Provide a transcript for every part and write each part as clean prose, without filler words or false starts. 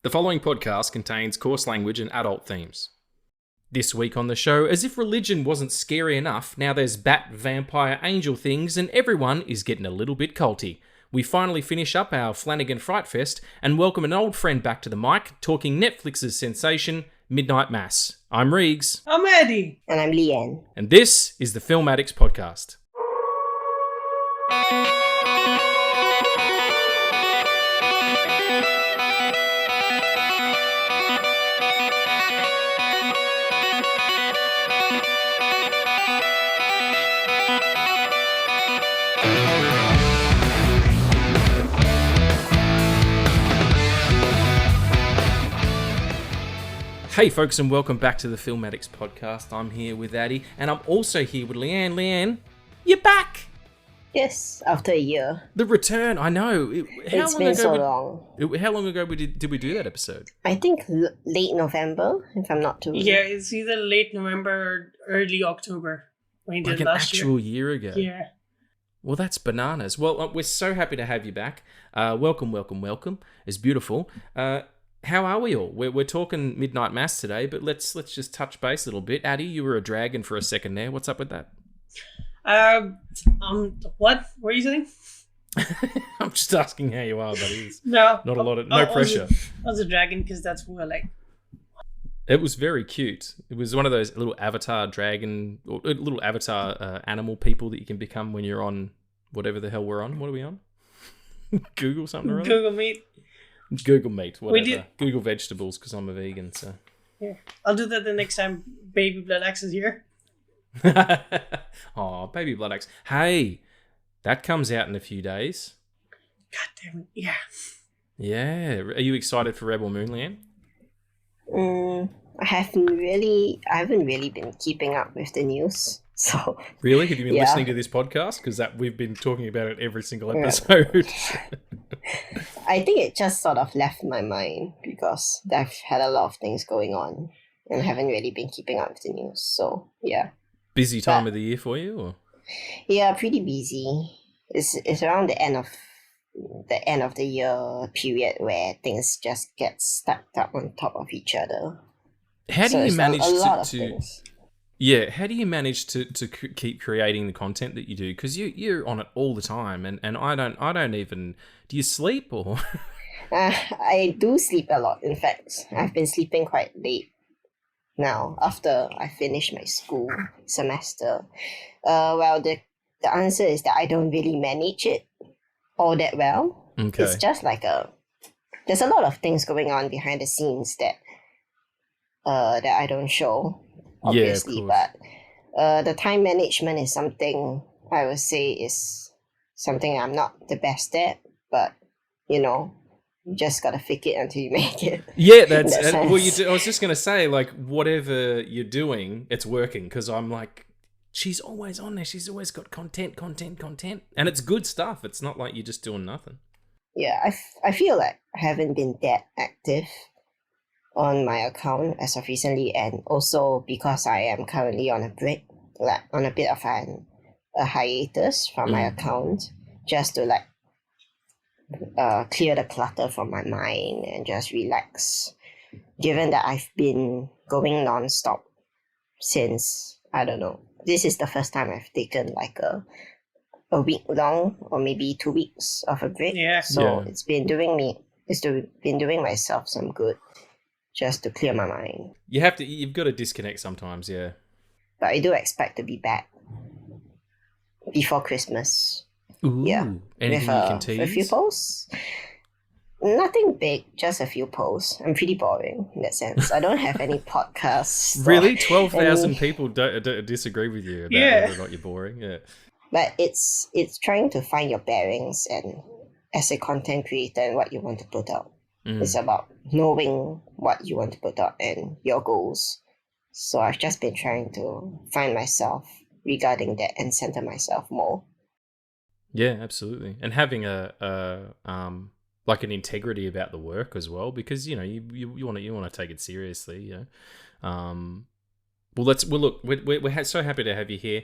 The following podcast contains coarse language and adult themes. This week on the show, as if religion wasn't scary enough, now there's bat, vampire, angel things, and everyone is getting a little bit culty. We finally finish up our Flanagan Fright Fest and welcome an old friend back to the mic, talking Netflix's sensation, Midnight Mass. I'm Reegs. I'm Eddie. And I'm Leanne. And this is the Film Addicts podcast. Hey folks, and welcome back to the Film Addicts podcast. I'm here with Addie, and I'm also here with Leanne. Leanne, you're back! Yes, after a year. The return, I know. It's been so long. How long ago did we do that episode? I think late November, if I'm not too wrong. Yeah, it's either late November or early October when you did Like an last actual year ago. Yeah. Well, that's bananas. Well, we're so happy to have you back. Welcome. It's beautiful. How are we all? We're talking Midnight Mass today, but let's just touch base a little bit. Addie, you were a dragon for a second there. What's up with that? What were you saying? I'm just asking how you are, buddy. No, Not a lot of pressure. I was a dragon because that's what I like. It was very cute. It was one of those little avatar dragon, or little avatar animal people that you can become when you're on whatever the hell we're on. What are we on? Google something or other? Google Meet. Google Meat, whatever. We did. Google Vegetables, because I'm a vegan, so. Yeah, I'll do that the next time Baby Blood Axe is here. Oh, Baby Blood Axe. Hey, that comes out in a few days. God damn it, yeah. Yeah. Are you excited for Rebel Moon, Leanne? I haven't really been keeping up with the news. So really? Have you been listening to this podcast? Because we've been talking about it every single episode. I think it just sort of left my mind because I've had a lot of things going on and haven't really been keeping up with the news. So yeah. Busy time of the year for you, or? Yeah, pretty busy. It's around the end of the year period where things just get stacked up on top of each other. How do you manage to? Yeah, how do you manage to keep creating the content that you do? Because you're on it all the time, and I don't even. Do you sleep or? I do sleep a lot. In fact, I've been sleeping quite late now after I finish my school semester. Well, the answer is that I don't really manage it all that well. Okay. It's just like there's a lot of things going on behind the scenes that I don't show. Obviously, yeah, but the time management is something I would say is something I'm not the best at, but you just gotta fake it until you make it. Yeah, that's well. I was just gonna say, like, whatever you're doing, it's working, because I'm like, she's always on there. She's always got content, and it's good stuff. It's not like you're just doing nothing. Yeah, I feel like I haven't been that active on my account as of recently, and also because I am currently on a break, like on a bit of a hiatus from my account, just to clear the clutter from my mind and just relax, given that I've been going non-stop since, I don't know, this is the first time I've taken like a week long or maybe 2 weeks of a break. Yeah. So it's been doing myself some good, just to clear my mind. You've got to disconnect sometimes, yeah. But I do expect to be back before Christmas. Ooh, yeah. Anything you can tease? A few posts. Nothing big, just a few posts. I'm pretty boring in that sense. I don't have any podcasts. Really? 12,000 people don't disagree with you about whether or not you're boring? Yeah. But it's trying to find your bearings and as a content creator and what you want to put out. It's about knowing what you want to put out and your goals. So I've just been trying to find myself regarding that and center myself more. Yeah, absolutely. And having like an integrity about the work as well, because you want to take it seriously. Well, look. We're so happy to have you here.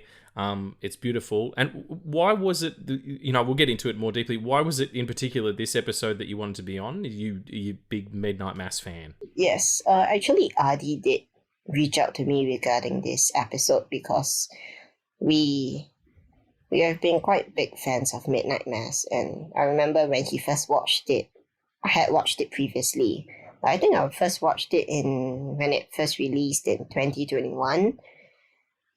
It's beautiful. And why was it? We'll get into it more deeply. Why was it in particular this episode that you wanted to be on? Are you big Midnight Mass fan? Yes. Actually, Adi did reach out to me regarding this episode because we have been quite big fans of Midnight Mass, and I remember when he first watched it. I had watched it previously. I think I first watched it when it first released in 2021.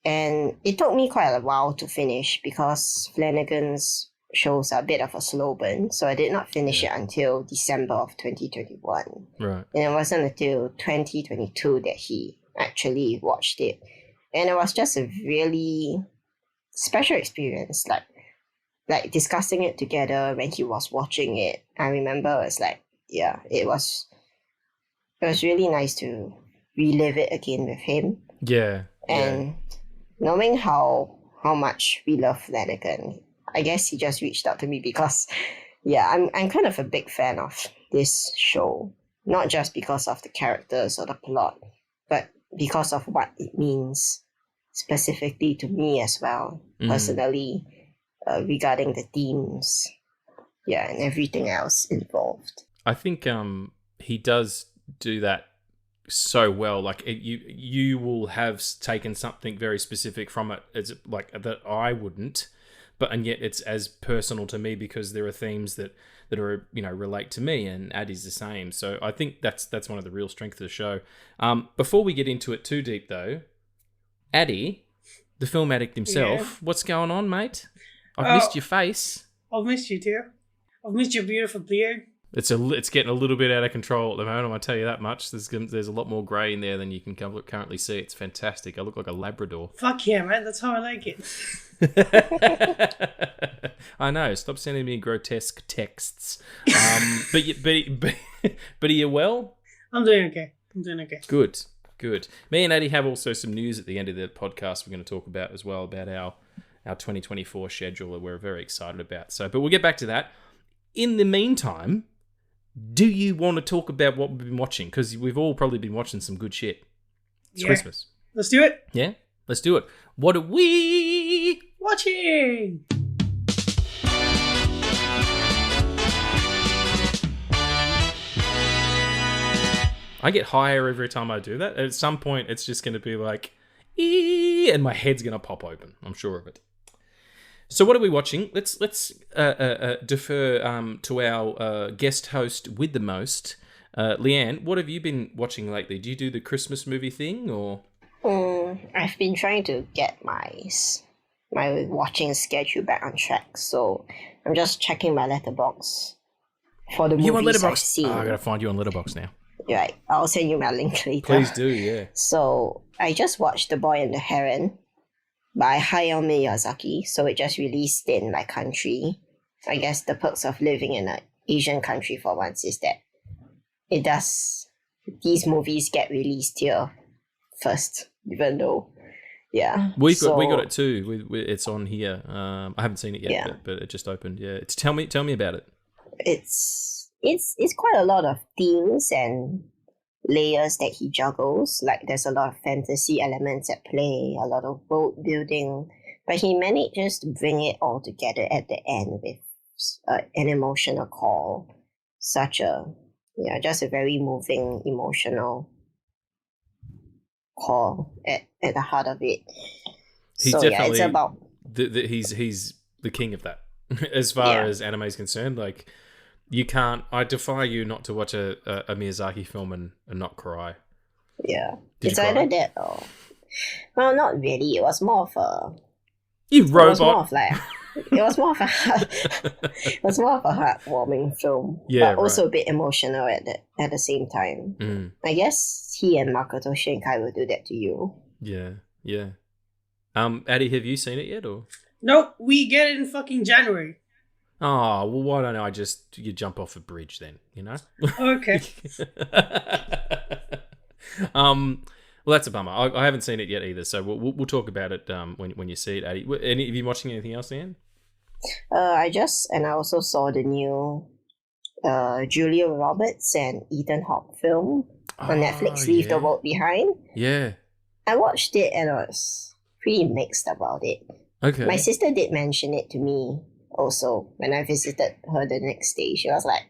And it took me quite a while to finish because Flanagan's shows are a bit of a slow burn. So I did not finish it until December of 2021. Right. And it wasn't until 2022 that he actually watched it. And it was just a really special experience. Like discussing it together when he was watching it. I remember it was like, yeah, it was really nice to relive it again with him. Yeah. And knowing how much we love Flanagan, I guess he just reached out to me because, I'm kind of a big fan of this show. Not just because of the characters or the plot, but because of what it means specifically to me as well, personally, regarding the themes, and everything else involved. I think he does do that so well. Like you will have taken something very specific from it, as like that I wouldn't, and yet it's as personal to me because there are themes that are relate to me, and Addie's the same. So I think that's one of the real strengths of the show. Before we get into it too deep though, Addie, the film addict himself, what's going on, mate? I've missed your face. I've missed you too. I've missed your beautiful beard. It's getting a little bit out of control at the moment, I'll tell you that much. There's a lot more grey in there than you can currently see. It's fantastic. I look like a Labrador. Fuck yeah, man. That's how I like it. I know. Stop sending me grotesque texts. But are you well? I'm doing okay. Good. Me and Addie have also some news at the end of the podcast we're going to talk about as well, about our 2024 schedule that we're very excited about. But we'll get back to that. In the meantime, do you want to talk about what we've been watching? Because we've all probably been watching some good shit. It's Christmas. Let's do it. Yeah, let's do it. What are we watching? I get higher every time I do that. At some point, it's just going to be like, ee, and my head's going to pop open. I'm sure of it. So what are we watching? Let's defer to our guest host with the most, Leanne. What have you been watching lately? Do you do the Christmas movie thing, or? I've been trying to get my watching schedule back on track, so I'm just checking my letterbox for the movies I've seen. I gotta find you on Letterboxd now. Right, I'll send you my link later. Please do, yeah. So I just watched The Boy and the Heron by Hayao Miyazaki. So it just released in my country. I guess the perks of living in an Asian country for once is that these movies get released here first, even though, we got it too. It's on here. I haven't seen it yet, but it just opened. Yeah, tell me about it. It's quite a lot of themes and layers that he juggles. Like there's a lot of fantasy elements at play, a lot of world building, but he manages to bring it all together at the end with an emotional call. Just a very moving, emotional call at the heart of it. He's definitely it's about he's the king of that as far as anime is concerned. Like, you can't. I defy you not to watch a Miyazaki film and not cry. Yeah, it's either that or, well, not really. It was more of a robot. It was more of a heartwarming film, but also a bit emotional at the same time. I guess he and Makoto Shinkai will do that to you. Yeah. Addie, have you seen it yet, or? Nope, we get it in fucking January. Oh, well, why don't you jump off a bridge then, Okay. Well, that's a bummer. I haven't seen it yet either, so we'll talk about it when you see it, Addie. Have you watching anything else, Ian? I also saw the new Julia Roberts and Ethan Hawke film on Netflix, Leave the World Behind. Yeah. I watched it and I was pretty mixed about it. Okay. My sister did mention it to me also when I visited her the next day. She was like,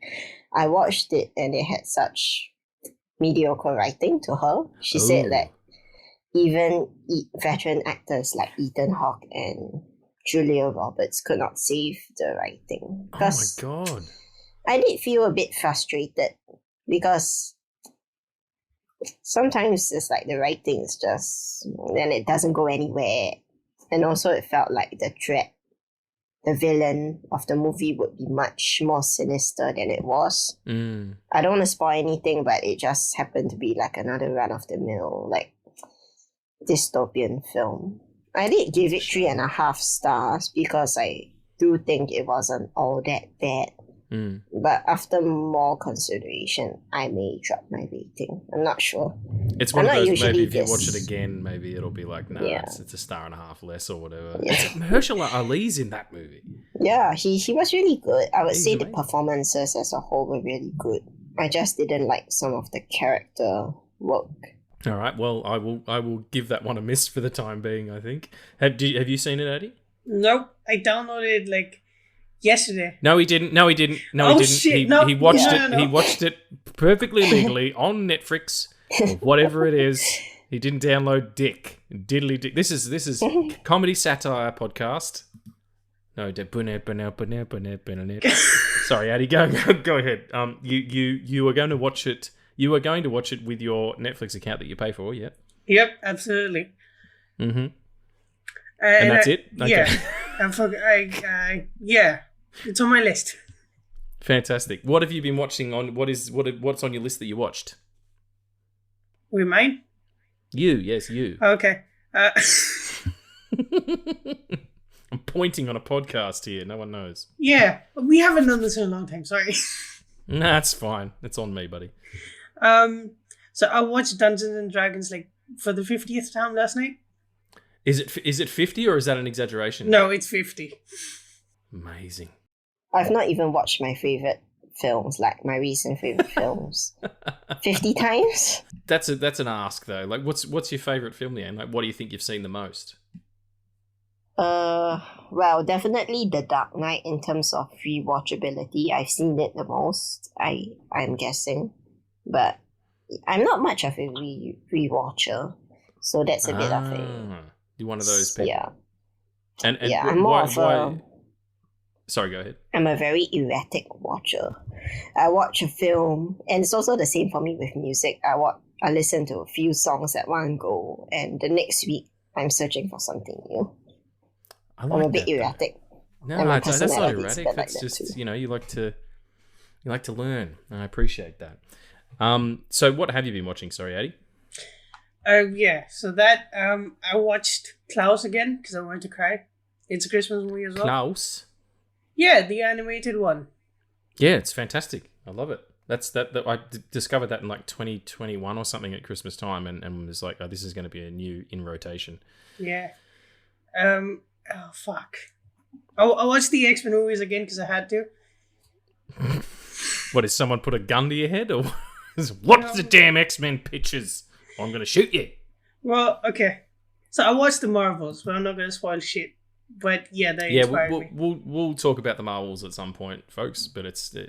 I watched it and it had such mediocre writing to her. She said that even veteran actors like Ethan Hawke and Julia Roberts could not save the writing. Oh my God. I did feel a bit frustrated because sometimes it's like the writing is just, then it doesn't go anywhere. And also it felt like the villain of the movie would be much more sinister than it was. I don't want to spoil anything, but it just happened to be like another run-of-the-mill, like, dystopian film. I did give it 3.5 stars because I do think it wasn't all that bad. But after more consideration, I may drop my rating. I'm not sure. It's one I'm of not those, maybe usually if you this- watch it again, maybe it'll be like, no, Yeah. it's 1.5 stars less or whatever. Yeah. Mahershala Ali's in that movie. Yeah, he was really good. I would He's say the amazing. performances as a whole were really good. I just didn't like some of the character work. All right, well, I will give that one a miss for the time being, I think. Have you seen it, Eddie? Nope. I downloaded it like yesterday. No, he didn't. No, he didn't. No, Oh, he didn't. shit, no. He watched No, it. no, no. He watched it perfectly legally on Netflix or whatever it is. He didn't download dick. Diddly dick. This is comedy satire podcast. No, sorry, Addy, go ahead. You were going to watch it. You were going to watch it with your Netflix account that you pay for, yeah? Yep, absolutely. Mm-hmm. And that's it? Okay. Yeah. Yeah. It's on my list. Fantastic. What have you been watching on? What's on your list that you watched? With mine? Yes, you. Okay. I'm pointing on a podcast here. No one knows. Yeah, we haven't done this in a long time. Sorry. Nah, it's fine. It's on me, buddy. So I watched Dungeons and Dragons like for the 50th time last night. Is it 50 or is that an exaggeration? No, it's 50. Amazing. I've not even watched my favorite films, like my recent favorite films, 50 times. That's an ask though. Like, what's your favorite film, Leanne? Like, what do you think you've seen the most? Well, definitely The Dark Knight in terms of rewatchability. I've seen it the most, I'm guessing. But I'm not much of a rewatcher, so that's a bit of a... You're one of those people. Yeah. And yeah, why, I'm more of why... a... Sorry, go ahead. I'm a very erratic watcher. I watch a film, and it's also the same for me with music. I listen to a few songs at one go, and the next week I'm searching for something new. I'm a bit erratic. No, and my that's not personality's a erratic. bit like That's that just too. you like to learn, and I appreciate that. So what have you been watching? Sorry, Addy. Yeah. So that I watched Klaus again because I wanted to cry. It's a Christmas movie as well. Klaus. Yeah, the animated one. Yeah, it's fantastic. I love it. I discovered that in like 2021 or something at Christmas time, and was like, oh, this is going to be a new in rotation. Yeah. Oh fuck. I watched the X-Men movies again because I had to. What, did someone put a gun to your head, or watch the damn X-Men pictures, or I'm going to shoot you? Well, okay. So I watched the Marvels, but I'm not going to spoil shit. But yeah, they inspired me. We'll talk about the Marvels at some point, folks. But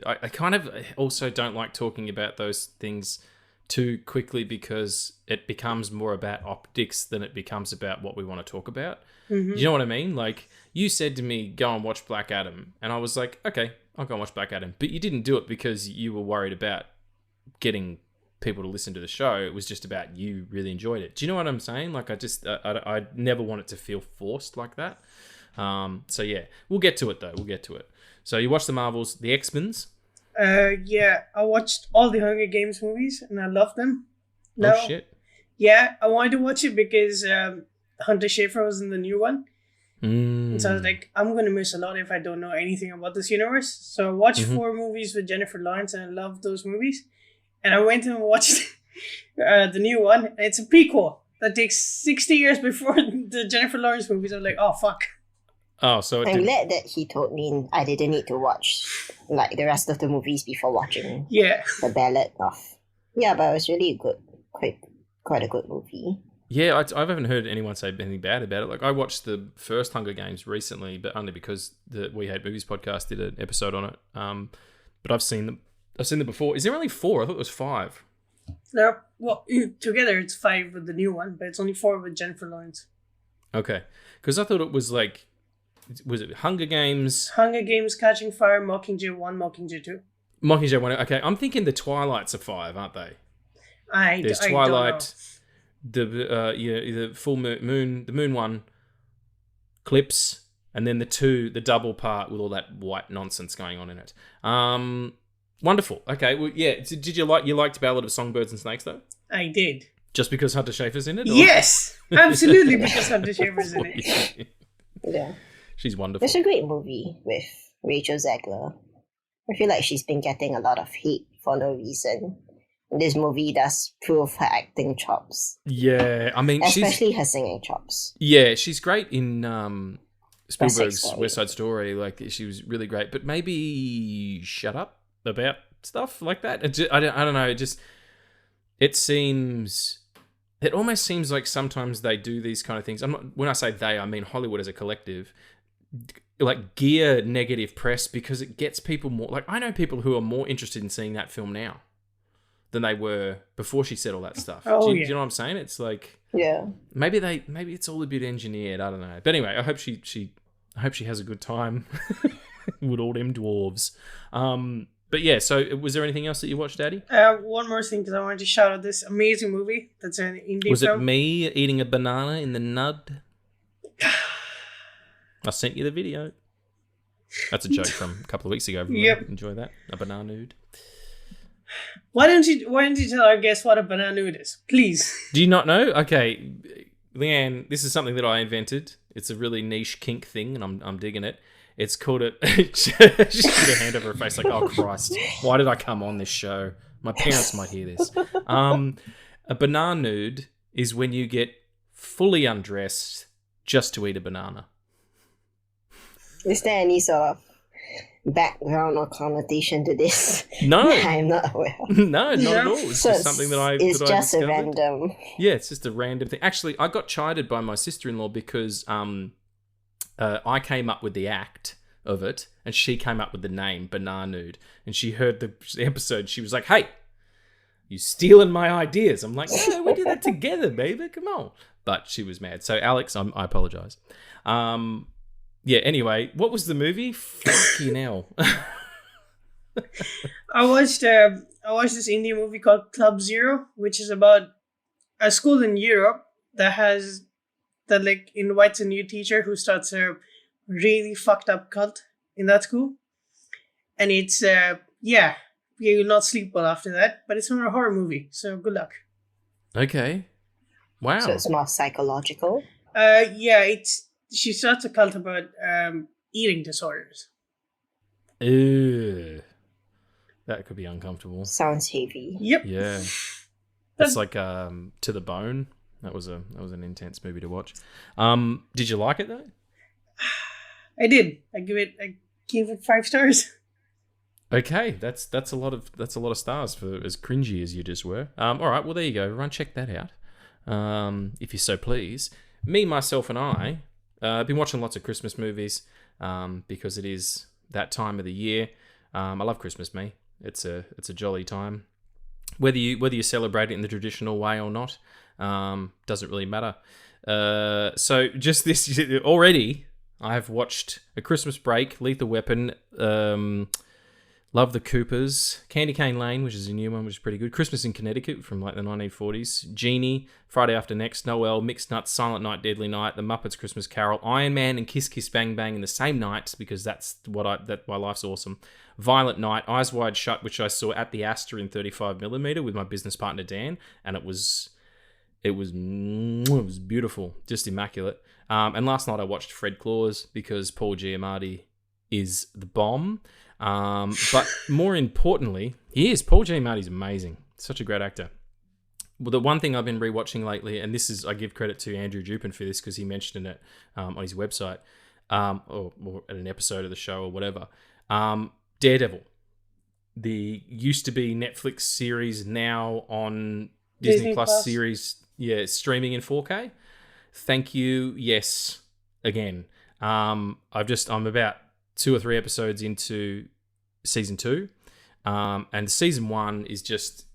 I kind of also don't like talking about those things too quickly because it becomes more about optics than it becomes about what we want to talk about. Mm-hmm. You know what I mean? Like, you said to me, go and watch Black Adam, and I was like, okay, I'll go and watch Black Adam. But you didn't do it because you were worried about getting people to listen to the show. It was just about you really enjoyed it. Do you know what I'm saying? Like, I never want it to feel forced like that. So yeah, we'll get to it though. We'll get to it. So you watched the Marvels, the X-Men's? Yeah, I watched all the Hunger Games movies and I loved them. No, Oh shit. Yeah, I wanted to watch it because Hunter Schafer was in the new one. And so I was like, I'm going to miss a lot if I don't know anything about this universe. So I watched 4 movies with Jennifer Lawrence and I loved those movies. And I went and watched the new one. It's a prequel that takes 60 years before the Jennifer Lawrence movies. I was like, oh, fuck. Oh, so I'm glad that he told me I didn't need to watch like the rest of the movies before watching Yeah. the Ballad of... Yeah, but it was really good. Quite a good movie. Yeah, I haven't heard anyone say anything bad about it. Like, I watched the first Hunger Games recently, but only because the We Hate Movies podcast did an episode on it. But I've seen them. I've seen them before. Is there only 4? I thought it was 5. No, well, together it's 5 with the new one, but it's only 4 with Jennifer Lawrence. Okay, because I thought it was like, was it Hunger Games? Hunger Games, Catching Fire, Mockingjay 1, Mockingjay 2. Mockingjay 1. Okay, I'm thinking the Twilights are 5, aren't they? There's I Twilight, the full moon, the moon one, Clips, and then the double part with all that white nonsense going on in it. Wonderful. Okay, well, yeah. Did you liked Ballad of Songbirds and Snakes though? I did. Just because Hunter Schafer's in it? Or? Yes, absolutely, because Hunter Schafer's in it. Yeah. She's wonderful. It's a great movie with Rachel Zegler. I feel like she's been getting a lot of hate for no reason. This movie does prove her acting chops. Yeah, I mean, especially her singing chops. Yeah, she's great in Spielberg's West Side Story. Like, she was really great. But maybe shut up about stuff like that. I don't know. It almost seems like sometimes they do these kind of things. When I say they, I mean Hollywood as a collective. Like, gear negative press because it gets people more. Like, I know people who are more interested in seeing that film now than they were before she said all that stuff. Do you know what I'm saying? It's like, yeah, maybe it's all a bit engineered. I don't know. But anyway, I hope she has a good time with all them dwarves. But yeah, so was there anything else that you watched, Daddy? One more thing, because I wanted to shout out this amazing movie that's an indie film. Was it me eating a banana in the nud? I sent you the video. That's a joke from a couple of weeks ago. Yep. Enjoy that. A banana nude. Why don't you tell our guests what a banana nude is, please? Do you not know? Okay, Leanne, this is something that I invented. It's a really niche kink thing, and I'm digging it. It's called it. She put her hand over her face like, oh Christ, why did I come on this show? My parents might hear this. A banana nude is when you get fully undressed just to eat a banana. Is there any sort of background or connotation to this? No. I'm not aware. No, not at all. It's just something that I It's just a random. Yeah, it's just a random thing. Actually, I got chided by my sister-in-law because I came up with the act of it, and she came up with the name Banana Nude. And she heard the episode. She was like, "Hey, you stealing my ideas?" I'm like, "No, we did that together, baby. Come on." But she was mad. So Alex, I apologize. Yeah, anyway, what was the movie? Fucking hell. I watched this Indian movie called Club Zero, which is about a school in Europe that invites a new teacher who starts a really fucked up cult in that school. And it's you'll not sleep well after that, but it's not a horror movie, so good luck. Okay. Wow. So it's more psychological? She starts a cult about eating disorders. Ew. That could be uncomfortable. Sounds heavy. Yep. Yeah. It's like To the Bone. That was an intense movie to watch. Did you like it though? I did. I gave it 5 stars. Okay, that's a lot of stars for as cringy as you just were. All right, well there you go. Everyone, check that out. If you so please. Me, myself, and I. I've been watching lots of Christmas movies because it is that time of the year. I love Christmas, me. It's a jolly time. Whether you celebrate it in the traditional way or not, doesn't really matter. So just this already, I have watched A Christmas Break, Lethal Weapon, Love the Coopers, Candy Cane Lane, which is a new one, which is pretty good. Christmas in Connecticut from like the 1940s. Genie, Friday After Next, Noel, Mixed Nuts, Silent Night, Deadly Night, The Muppets Christmas Carol, Iron Man, and Kiss Kiss Bang Bang in the same night because that's my life's awesome. Violent Night, Eyes Wide Shut, which I saw at the Astor in 35mm with my business partner Dan, and it was beautiful, just immaculate. And last night I watched Fred Claus because Paul Giamatti is the bomb. But more importantly, Paul Giamatti's amazing. Such a great actor. Well, the one thing I've been rewatching lately, and this is, I give credit to Andrew Dupin for this because he mentioned it on his website, or at an episode of the show or whatever. Daredevil, the used to be Netflix series, now on Disney Plus series. streaming in 4K. Thank you. Yes, again. I'm about 2 or 3 episodes into season 2, and season 1 is just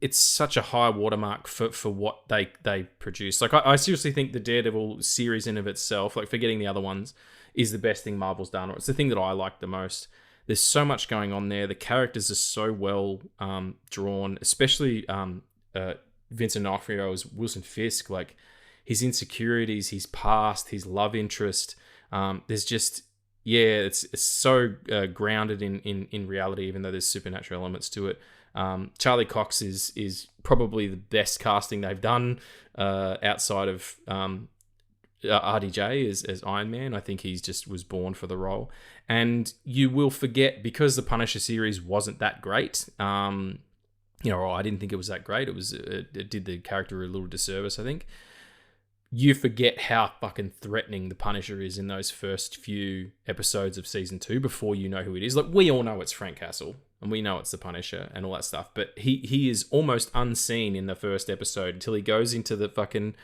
it's such a high watermark for what they produce. Like I seriously think the Daredevil series in of itself, like forgetting the other ones, is the best thing Marvel's done, or it's the thing that I like the most. There's so much going on there. The characters are so well drawn, especially Vincent D'Onofrio as Wilson Fisk. Like his insecurities, his past, his love interest. There's just it's so grounded in reality, even though there's supernatural elements to it. Charlie Cox is probably the best casting they've done outside of RDJ as Iron Man. I think he's just was born for the role. And you will forget, because the Punisher series wasn't that great. I didn't think it was that great. It did the character a little disservice, I think. You forget how fucking threatening the Punisher is in those first few episodes of season 2 before you know who it is. Like, we all know it's Frank Castle and we know it's the Punisher and all that stuff, but he is almost unseen in the first episode until he goes into the fucking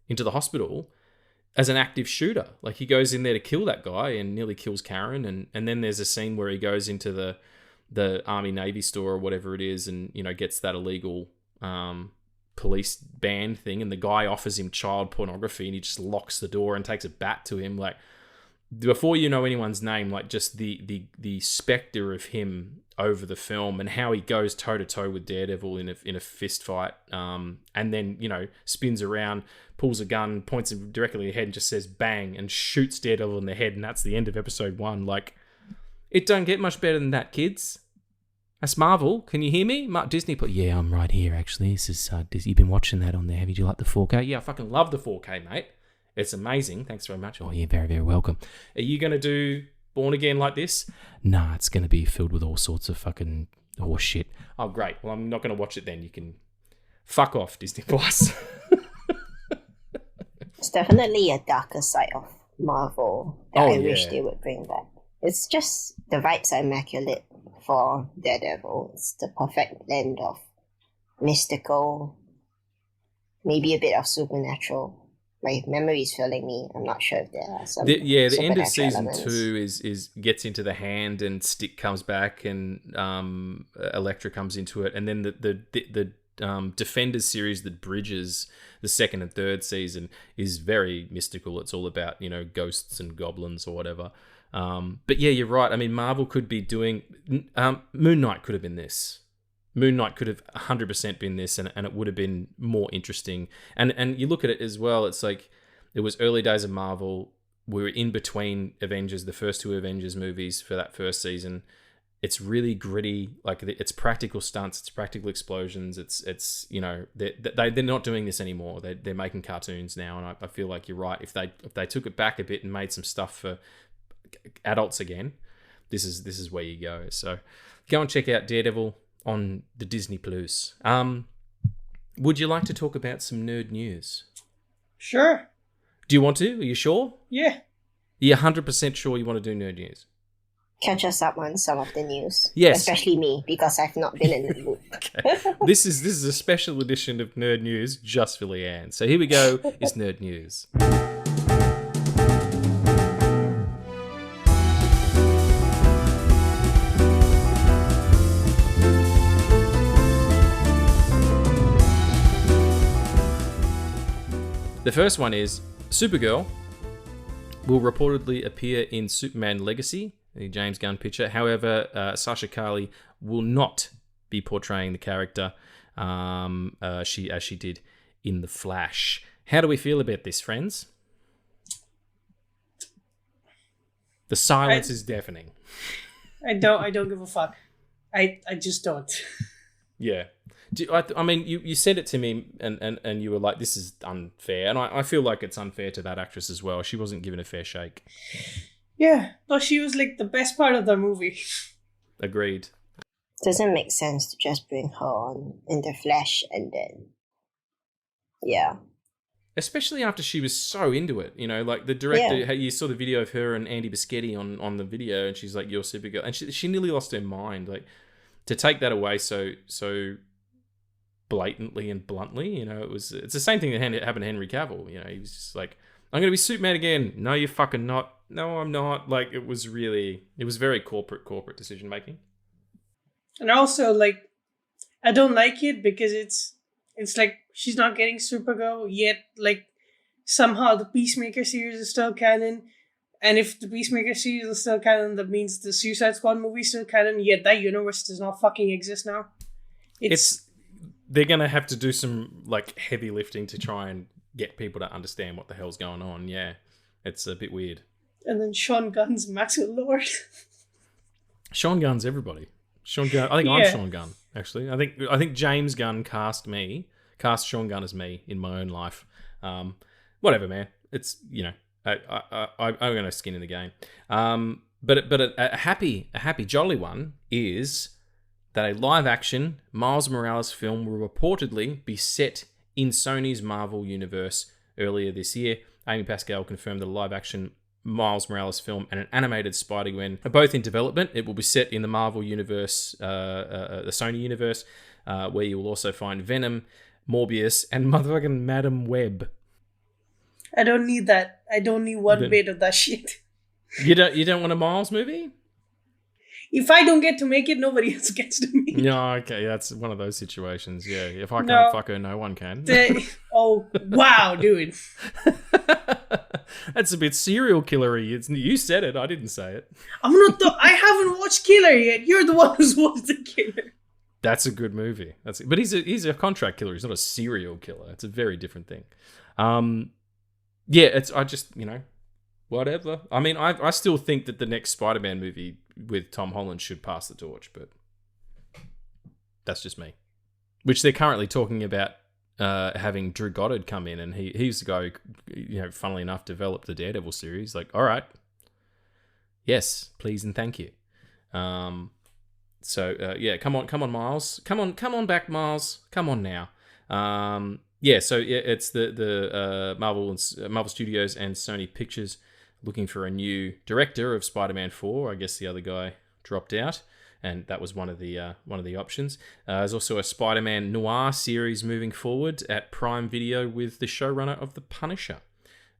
into the hospital as an active shooter. Like, he goes in there to kill that guy and nearly kills Karen, and then there's a scene where he goes into the Army Navy store or whatever it is, and gets that illegal police band thing, and the guy offers him child pornography, and he just locks the door and takes a bat to him. Like, before you know anyone's name, like, just the specter of him over the film, and how he goes toe to toe with Daredevil in a fist fight, and then spins around, pulls a gun, points him directly at the head, and just says bang, and shoots Daredevil in the head, and that's the end of episode 1. Like, it don't get much better than that, kids. That's Marvel. Can you hear me? Disney. Yeah, I'm right here, actually. This is you've been watching that on there. Have you liked the 4K? Yeah, I fucking love the 4K, mate. It's amazing. Thanks very much. Oh, you're very, very welcome. Are you going to do Born Again like this? Nah, it's going to be filled with all sorts of fucking horse shit. Oh, great. Well, I'm not going to watch it then. You can fuck off, Disney Plus. It's definitely a darker side of Marvel that I wish they would bring back. It's just the vibes are immaculate for Daredevil. It's the perfect blend of mystical, maybe a bit of supernatural. My memory is failing me. I'm not sure if there are some. The end of season 2 is gets into the hand, and Stick comes back, and Elektra comes into it, and then the Defenders series that bridges the second and third season is very mystical. It's all about ghosts and goblins or whatever. But yeah, you're right. I mean, Marvel could be doing Moon Knight could have been this. Moon Knight could have 100% been this, and it would have been more interesting. And you look at it as well, it's like it was early days of Marvel. We were in between Avengers, the first 2 Avengers movies for that first season. It's really gritty, like it's practical stunts, it's practical explosions. It's they're not doing this anymore. They're making cartoons now, and I feel like you're right. If they took it back a bit and made some stuff for adults again, this is where you go. So go and check out Daredevil on the Disney Plus. Would you like to talk about some nerd news? Sure. Do you want to? Are you sure? Yeah. You're 100% sure you want to do nerd news? Catch us up on some of the news. Yes. Especially me, because I've not been in the loop. Okay. This is a special edition of Nerd News just for Leanne. So here we go. It's Nerd News. The first one is Supergirl will reportedly appear in Superman Legacy, the James Gunn picture. However, Sasha Calle will not be portraying the character as she did in The Flash. How do we feel about this, friends? The silence is deafening. I don't give a fuck. I just don't. Yeah. I mean, you said it to me, and you were like, this is unfair. And I feel like it's unfair to that actress as well. She wasn't given a fair shake. Yeah, but she was like the best part of the movie. Agreed. Doesn't make sense to just bring her on in The Flash and then... Yeah. Especially after she was so into it. Like the director, you saw the video of her and Andy Muschietti on the video, and she's like, you're Supergirl. And she nearly lost her mind. Like, to take that away so blatantly and bluntly. It's the same thing that happened to Henry Cavill. He was just like, I'm going to be Superman again. No, you're fucking not. No, I'm not. Like, it was very corporate decision making. And also, like, I don't like it because it's like she's not getting Supergirl yet. Like, somehow the Peacemaker series is still canon. And if the Peacemaker series is still canon, that means the Suicide Squad movie is still canon, yet that universe does not fucking exist now. They're going to have to do some, like, heavy lifting to try and get people to understand what the hell's going on. Yeah, it's a bit weird. And then Sean Gunn's Maxwell Lord. Sean Gunn's everybody. Sean Gunn. I think I'm Sean Gunn, actually. I think James Gunn cast Sean Gunn as me in my own life. Whatever, man. It's, I'm going to skin in the game. But a happy jolly one is that a live-action Miles Morales film will reportedly be set in Sony's Marvel universe earlier this year. Amy Pascal confirmed that a live-action Miles Morales film and an animated Spider-Gwen are both in development. It will be set in the Marvel universe, the Sony universe, where you will also find Venom, Morbius, and motherfucking Madam Web. I don't need that. I don't need one bit of that shit. You don't want a Miles movie? If I don't get to make it, nobody else gets to make it. No, okay, that's one of those situations. Yeah, if I can't fuck her, no one can. Oh, wow, dude. That's a bit serial killer-y. You said it. I didn't say it. I haven't watched Killer yet. You're the one who's watched the Killer. That's a good movie. But he's a contract killer. He's not a serial killer. It's a very different thing. Yeah, I just, whatever. I mean, I still think that the next Spider-Man movie with Tom Holland should pass the torch, but that's just me. Which they're currently talking about having Drew Goddard come in, and he's the guy who, funnily enough, developed the Daredevil series. Like, all right, yes, please and thank you. Yeah, come on, Miles, come on back, Miles, come on now. It's the Marvel Studios and Sony Pictures looking for a new director of Spider-Man 4. I guess the other guy dropped out, and that was one of the options. There's also a Spider-Man noir series moving forward at Prime Video with the showrunner of The Punisher,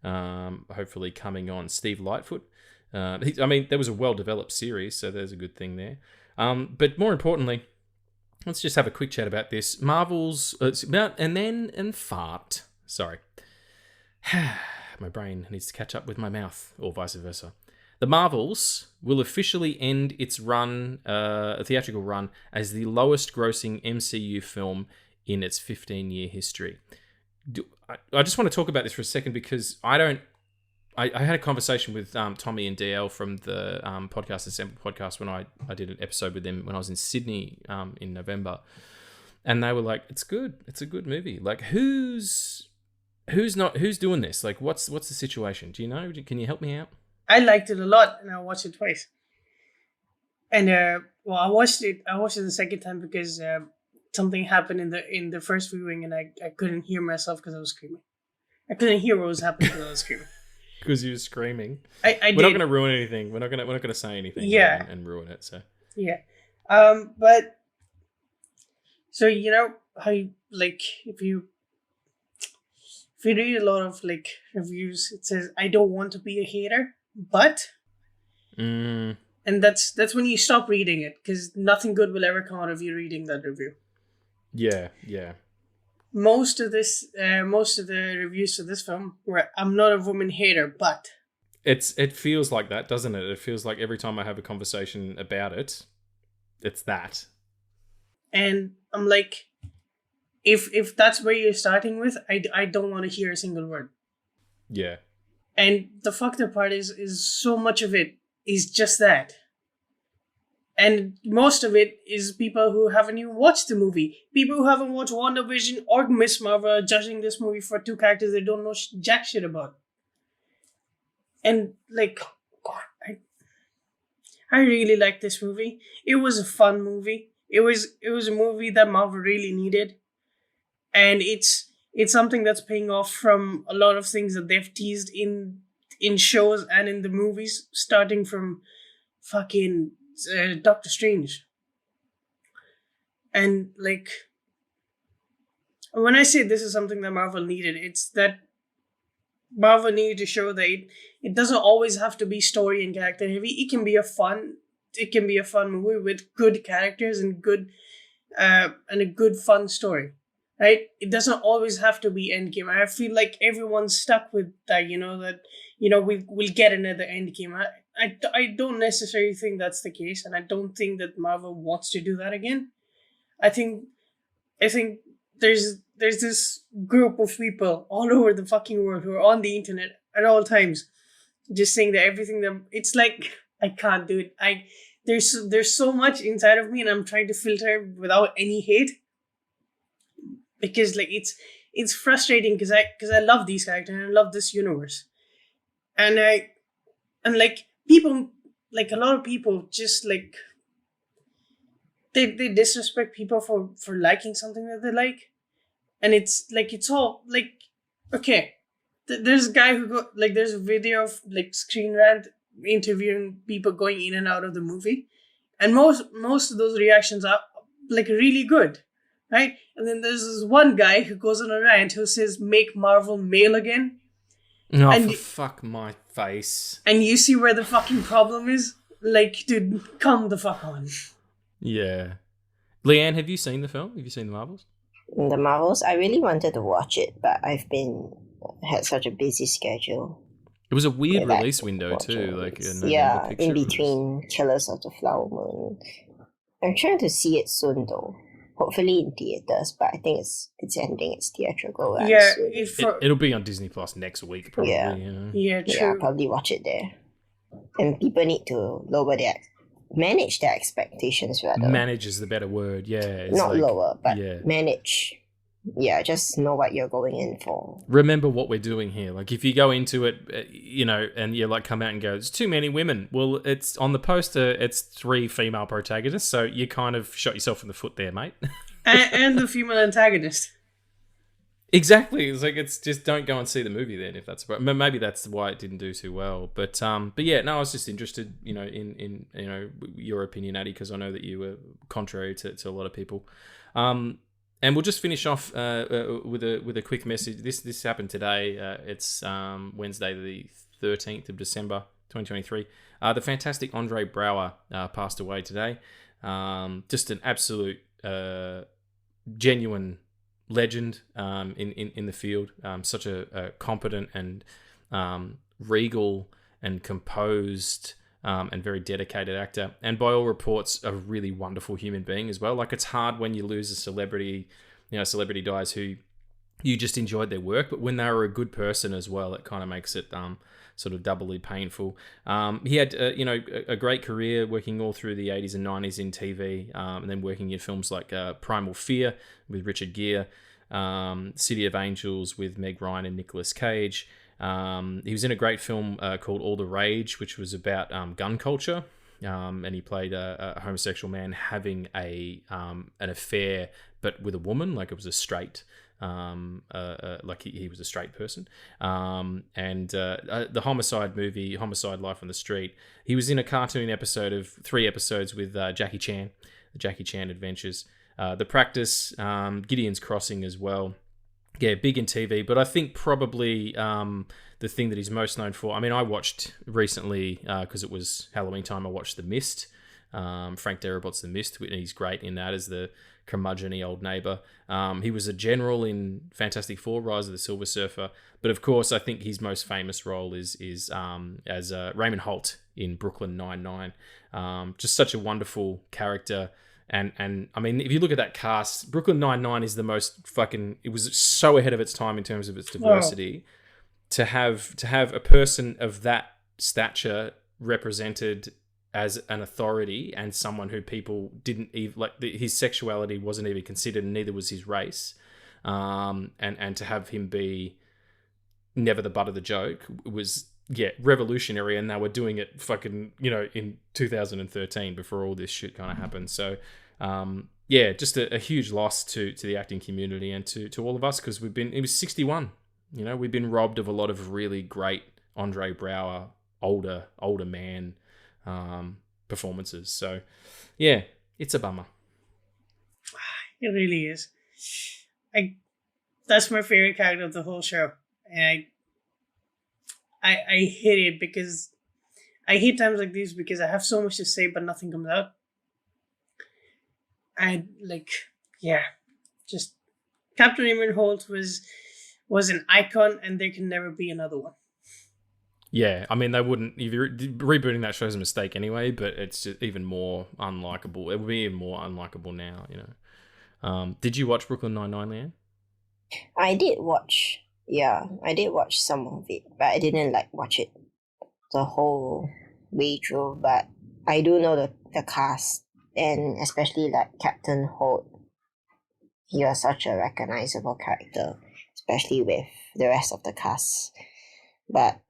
hopefully coming on, Steve Lightfoot. There was a well-developed series, so there's a good thing there. But more importantly, let's just have a quick chat about this. Marvel's and fart. Sorry. My brain needs to catch up with my mouth, or vice versa. The Marvels will officially end its theatrical run, as the lowest grossing MCU film in its 15-year history. I just want to talk about this for a second because I had a conversation with Tommy and DL from the Podcast Assemble podcast when I did an episode with them when I was in Sydney in November, and they were like, "It's good. It's a good movie. Like, who's doing this? Like, what's the situation? Do you know? Can you help me out?" I liked it a lot, and I watched it twice. And I watched it the second time because something happened in the first viewing, and I couldn't hear myself because I was screaming. I couldn't hear what was happening because I was screaming. Because you were screaming. We're not going to ruin anything. We're not going to say anything. Yeah. And ruin it. So. Yeah. But so how if you read a lot of reviews, it says, "I don't want to be a hater, but," and that's when you stop reading it, because nothing good will ever come out of you reading that review. Yeah. Most of the reviews for this film were, "I'm not a woman hater, but." It feels like that, doesn't it? It feels like every time I have a conversation about it, it's that. And I'm like, if that's where you're starting with, I don't want to hear a single word. Yeah. And the fucked up part is so much of it is just that. And most of it is people who haven't even watched the movie. People who haven't watched WandaVision or Miss Marvel judging this movie for two characters they don't know jack shit about. And God, I really liked this movie. It was a fun movie. It was a movie that Marvel really needed. And it's something that's paying off from a lot of things that they've teased in shows and in the movies, starting from fucking Doctor Strange. And when I say this is something that Marvel needed, it's that Marvel needed to show that it doesn't always have to be story and character heavy. It can be a fun movie with good characters and a good fun story. Right? It doesn't always have to be Endgame. I feel like everyone's stuck with that, we'll get another Endgame. I don't necessarily think that's the case, and I don't think that Marvel wants to do that again. I think there's this group of people all over the fucking world who are on the internet at all times, just saying that everything that it's like I can't do it. There's so much inside of me, and I'm trying to filter without any hate, because like it's frustrating because I love these characters and I love this universe, and like people, like a lot of people just like they disrespect people for liking something that they like, and it's like it's all like okay. There's a guy there's a video of like Screen Rant interviewing people going in and out of the movie, and most of those reactions are like really good, right? And then there's this one guy who goes on a rant who says make Marvel male again. Oh, and for fuck my face. And you see where the fucking problem is? Like, dude, come the fuck on. Yeah. Leanne, have you seen the film? Have you seen the Marvels? The Marvels, I really wanted to watch it, but had such a busy schedule. It was a weird release window too, like a November yeah, picture. in between Killers of the Flower Moon. I'm trying to see it soon though. Hopefully in theaters, but I think it's ending its theatrical run soon. It'll be on Disney Plus next week, probably. Yeah, yeah, true. Yeah, I'll probably watch it there. And people need to manage their expectations rather. Manage is the better word, yeah. It's not like, lower, but manage. Yeah, just know what you're going in for. Remember what we're doing here. Like, if you go into it, and you like come out and go, "There's too many women." Well, it's on the poster. It's 3 female protagonists, so you kind of shot yourself in the foot there, mate. and the female antagonist. Exactly. It's like it's just don't go and see the movie then if that's maybe that's why it didn't do too well. But yeah, no, I was just interested, in your opinion, Addy, because I know that you were contrary to a lot of people. And we'll just finish off with a quick message. This happened today. It's Wednesday, the 13th of December, 2023. The fantastic Andre Braugher passed away today. Just an absolute genuine legend in the field. Such a competent and regal and composed and very dedicated actor, and by all reports a really wonderful human being as well. Like, it's hard when you lose a celebrity, celebrity dies who you just enjoyed their work, but when they were a good person as well, it kind of makes it sort of doubly painful. He had a great career working all through the 80s and 90s in TV, and then working in films like Primal Fear with Richard Gere, City of Angels with Meg Ryan and Nicolas Cage. He was in a great film called All the Rage, which was about gun culture, and he played a homosexual man having an affair, but with a woman, like it was a straight, like he was a straight person. And the homicide movie, Homicide: Life on the Street, he was in a cartoon episode of 3 episodes with Jackie Chan, the Jackie Chan Adventures, The Practice, Gideon's Crossing as well. Yeah, big in TV, but I think probably the thing that he's most known for, I mean, I watched recently, because it was Halloween time, I watched The Mist, Frank Darabont's The Mist, and he's great in that as the curmudgeon-y old neighbour. He was a general in Fantastic Four, Rise of the Silver Surfer, but of course I think his most famous role is as Raymond Holt in Brooklyn Nine-Nine. Just such a wonderful character. And I mean, if you look at that cast, Brooklyn Nine-Nine is the most fucking... It was so ahead of its time in terms of its diversity. Wow. To have a person of that stature represented as an authority and someone who people didn't even... Like, his sexuality wasn't even considered, and neither was his race. And to have him be never the butt of the joke was... Yeah, revolutionary, and they were doing it fucking, in 2013 before all this shit kind of happened. So, yeah, just a huge loss to the acting community and to all of us, because it was 61. We've been robbed of a lot of really great Andre Braugher, older man performances. So, yeah, it's a bummer. It really is. That's my favorite character of the whole show, and I hate it because I hate times like these because I have so much to say but nothing comes out. I like, yeah, just Captain Raymond Holt was an icon, and there can never be another one. Yeah, I mean, they wouldn't. If you're rebooting that show's a mistake anyway, but it's just even more unlikable. It would be even more unlikable now, you know. Did you watch Brooklyn Nine-Nine, Leanne? I did watch. Yeah, I did watch some of it, but I didn't like watch it the whole way through. But I do know the cast, and especially like Captain Holt. He was such a recognizable character, especially with the rest of the cast. But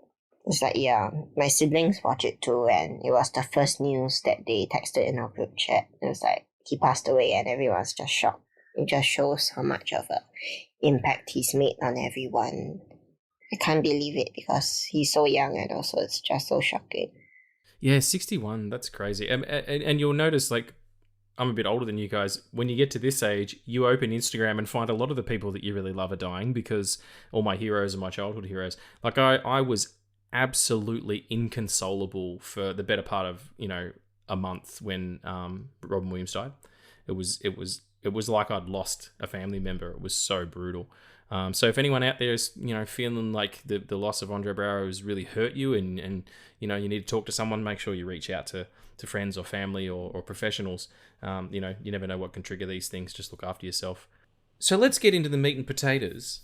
it's like, yeah, my siblings watch it too, and it was the first news that they texted in our group chat. It was like, he passed away, and everyone's just shocked. It just shows how much of a impact he's made on everyone. I can't believe it because he's so young, and also it's just so shocking. Yeah, 61. That's crazy. And you'll notice, like, I'm a bit older than you guys. When you get to this age, you open Instagram and find a lot of the people that you really love are dying because all my heroes are my childhood heroes. Like, I was absolutely inconsolable for the better part of, you know, a month when Robin Williams died. It was like I'd lost a family member. It was so brutal. So if anyone out there is, you know, feeling like the loss of Andre Braugher has really hurt you and you know, you need to talk to someone, make sure you reach out to friends or family or professionals. You know, you never know what can trigger these things. Just look after yourself. So let's get into the meat and potatoes.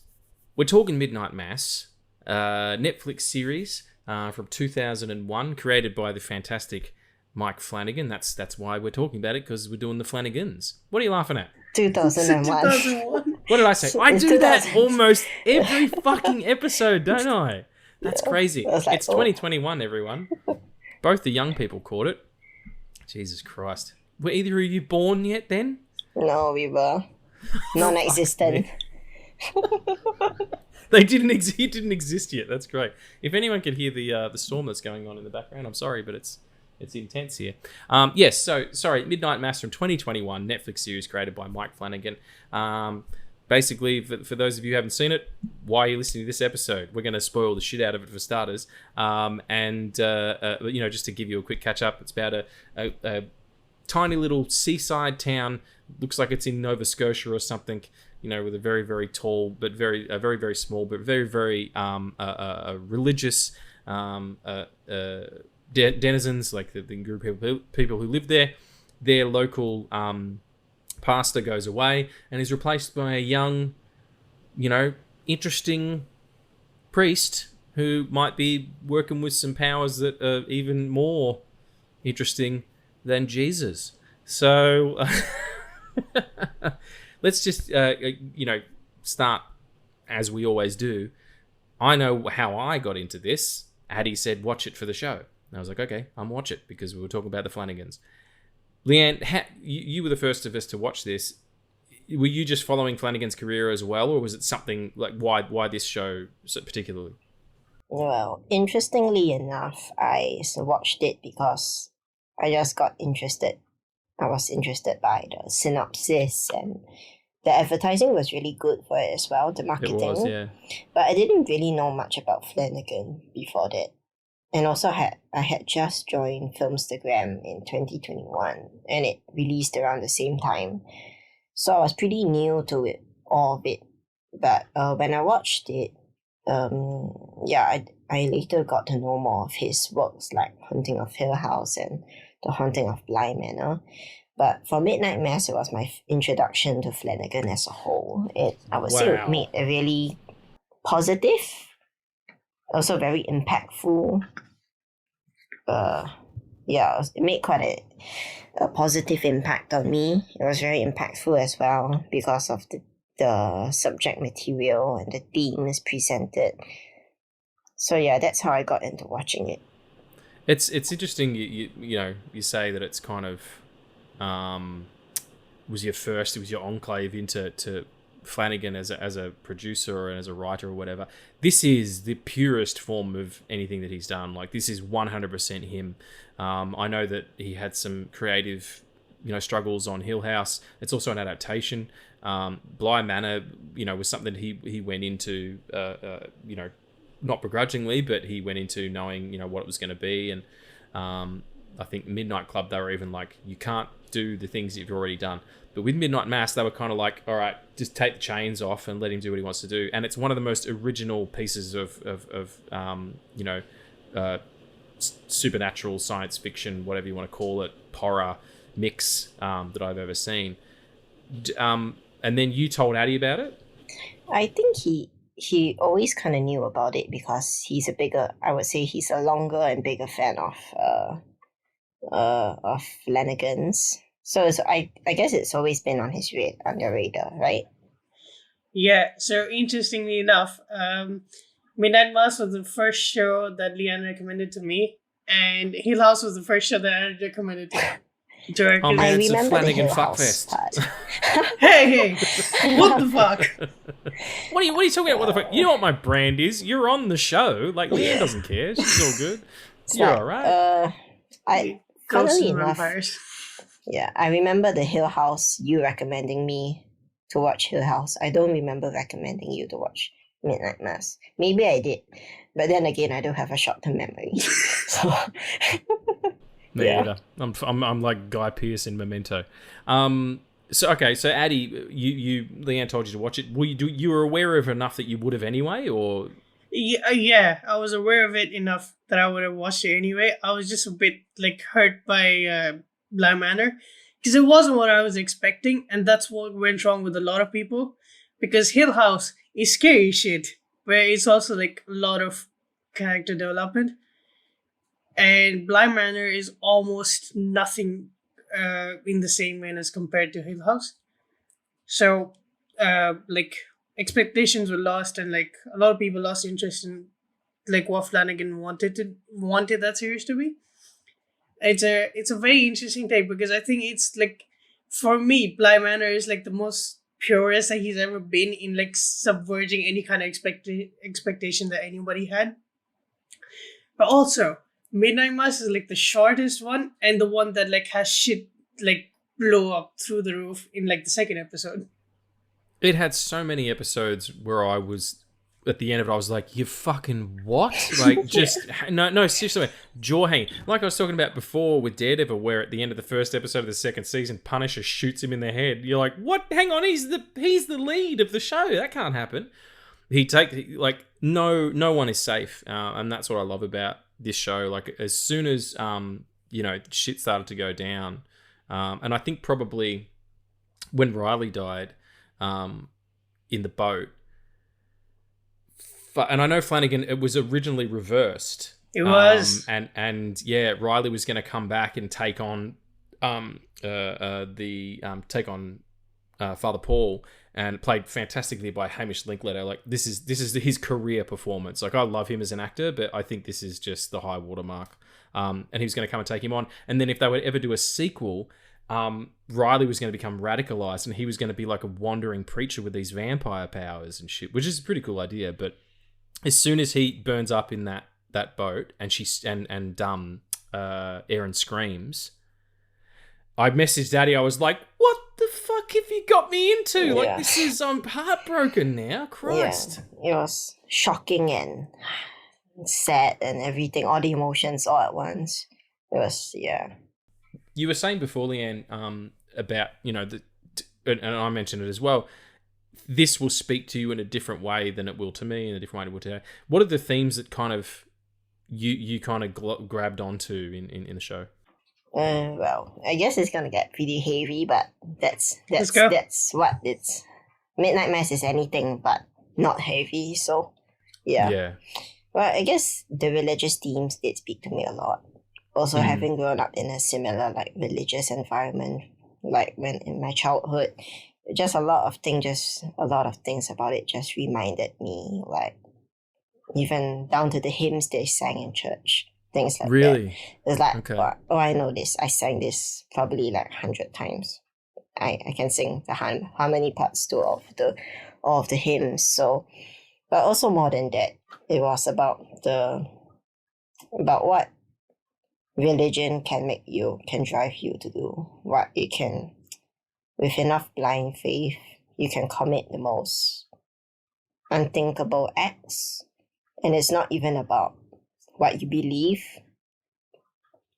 We're talking Midnight Mass, Netflix series from 2001, created by the fantastic Mike Flanagan. That's why we're talking about it, because we're doing the Flanagans. What are you laughing at? 2001. 2001. What did I say? I do that almost every fucking episode, don't I? That's crazy. Like, it's 2021, everyone. Both the young people caught it. Jesus Christ. Were either of you born yet then? No, we were non-existent. They didn't exist yet. That's great. If anyone could hear the storm that's going on in the background, I'm sorry, but it's intense here. Yes, so sorry, Midnight Mass from 2021, Netflix series created by Mike Flanagan. Basically, for those of you who haven't seen it, why are you listening to this episode? We're going to spoil the shit out of it for starters. You know, just to give you a quick catch up, it's about a tiny little seaside town. Looks like it's in Nova Scotia or something. You know, with a very, very tall, but very, very small, but very, very religious denizens, like the group of people who live there. Their local pastor goes away and is replaced by a young, you know, interesting priest who might be working with some powers that are even more interesting than Jesus. So let's just, you know, start as we always do. I know how I got into this. Addie said, watch it for the show. And I was like, okay, I'm watch it because we were talking about the Flanagans. Leanne, you were the first of us to watch this. Were you just following Flanagan's career as well, or was it something like why this show particularly? Well, interestingly enough, I watched it because I just got interested. I was interested by the synopsis, and the advertising was really good for it as well, the marketing. It was, yeah. But I didn't really know much about Flanagan before that. And also I had just joined Filmstagram in 2021, and it released around the same time. So I was pretty new to it, all of it. But when I watched it, I later got to know more of his works like Haunting of Hill House and The Haunting of Bly Manor. But for Midnight Mass, it was my introduction to Flanagan as a whole. I would say it made a really positive, also very impactful. It made quite a positive impact on me. It was very impactful as well because of the subject material and the themes presented. So yeah, that's how I got into watching it. It's interesting. You know, you say that it's kind of was your enclave into Flanagan as a producer and as a writer or whatever. This is the purest form of anything that he's done. Like, this is 100% him. I know that he had some creative struggles on Hill House. It's also an adaptation. Bly Manor, was something he went into, not begrudgingly, but he went into knowing, what it was going to be. And I think Midnight Club, they were even like, you can't do the things you've already done. But with Midnight Mass, they were kind of like, all right, just take the chains off and let him do what he wants to do. And it's one of the most original pieces of supernatural science fiction, whatever you want to call it, horror mix that I've ever seen. And then you told Addie about it? I think he always kind of knew about it because he's a longer and bigger fan of FLANAGAN'S. So I guess it's always been on your radar, right? Yeah, so interestingly enough, Midnight Mass was the first show that Leanne recommended to me, and Hill House was the first show that I recommended to her. Oh man, I it's a remember the Flanagan Hill House fuckfest. part. Hey, what the fuck? What are you talking about? What the fuck? You know what my brand is? You're on the show. Like, Leanne doesn't care. She's all good. You're all right. Ghosts Funnily and enough, vampires. yeah, I remember the Hill House, you recommending me to watch Hill House. I don't remember recommending you to watch Midnight Mass. Maybe I did, but then again, I don't have a short-term memory. So, Me either. I'm like Guy Pearce in Memento. So Addie, Leanne told you to watch it. You were aware of enough that you would have anyway, or? Yeah, I was aware of it enough that I would have watched it anyway. I was just a bit hurt by Bly Manor because it wasn't what I was expecting, and that's what went wrong with a lot of people. Because Hill House is scary shit, where it's also a lot of character development, and Bly Manor is almost nothing in the same way as compared to Hill House. So, expectations were lost, and a lot of people lost interest in what Flanagan wanted that series to be. It's a very interesting take because I think it's for me, Bly Manor is the most purest that he's ever been in subverging any kind of expectation that anybody had. But also, Midnight Mass is the shortest one and the one that has shit blow up through the roof in the second episode. It had so many episodes where I was at the end of it. I was like, "You fucking what?" No, seriously, jaw hanging. Like I was talking about before with Daredevil, where at the end of the first episode of the second season, Punisher shoots him in the head. You're like, "What? Hang on, he's the lead of the show. That can't happen." No one is safe, and that's what I love about this show. As soon as shit started to go down, and I think probably when Riley died in the boat, and I know Flanagan, it was originally reversed. It was, and Riley was going to come back and take on Father Paul, and played fantastically by Hamish Linklater. This is his career performance. I love him as an actor, but I think this is just the high watermark. And he was going to come and take him on. And then if they would ever do a sequel, Riley was going to become radicalized, and he was going to be like a wandering preacher with these vampire powers and shit, which is a pretty cool idea. But as soon as he burns up in that boat, and Erin screams, I messaged Daddy. I was like, "What the fuck have you got me into? Yeah. I'm heartbroken now. Christ." Yeah, it was shocking and sad and everything, all the emotions all at once. It was, yeah. You were saying before, Leanne, about, and I mentioned it as well, this will speak to you in a different way than it will to me, in a different way than it will to you. What are the themes that kind of you kind of grabbed onto in the show? Well, I guess it's gonna get pretty heavy, but that's what it's. Midnight Mass is anything but not heavy, so yeah. Yeah. Well, I guess the religious themes did speak to me a lot. Also, having grown up in a similar religious environment, when in my childhood, just a lot of things about it just reminded me, even down to the hymns they sang in church. Things like really? That. It's okay. I know this. I sang this probably 100 times. I can sing the harmony parts to all of the hymns. So, but also more than that, it was about what religion can drive you to do what it can. With enough blind faith, you can commit the most unthinkable acts. And it's not even about what you believe,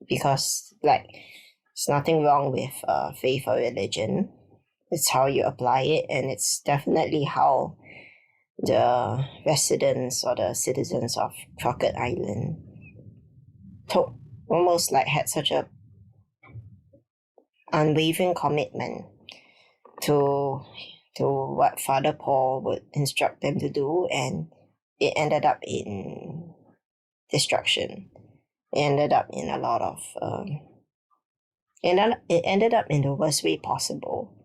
because like there's nothing wrong with faith or religion. It's how you apply it, and it's definitely how the residents or the citizens of Crockett Island almost like had such a unwavering commitment to what Father Paul would instruct them to do, and it ended up in destruction. It ended up in a lot of it ended up in the worst way possible.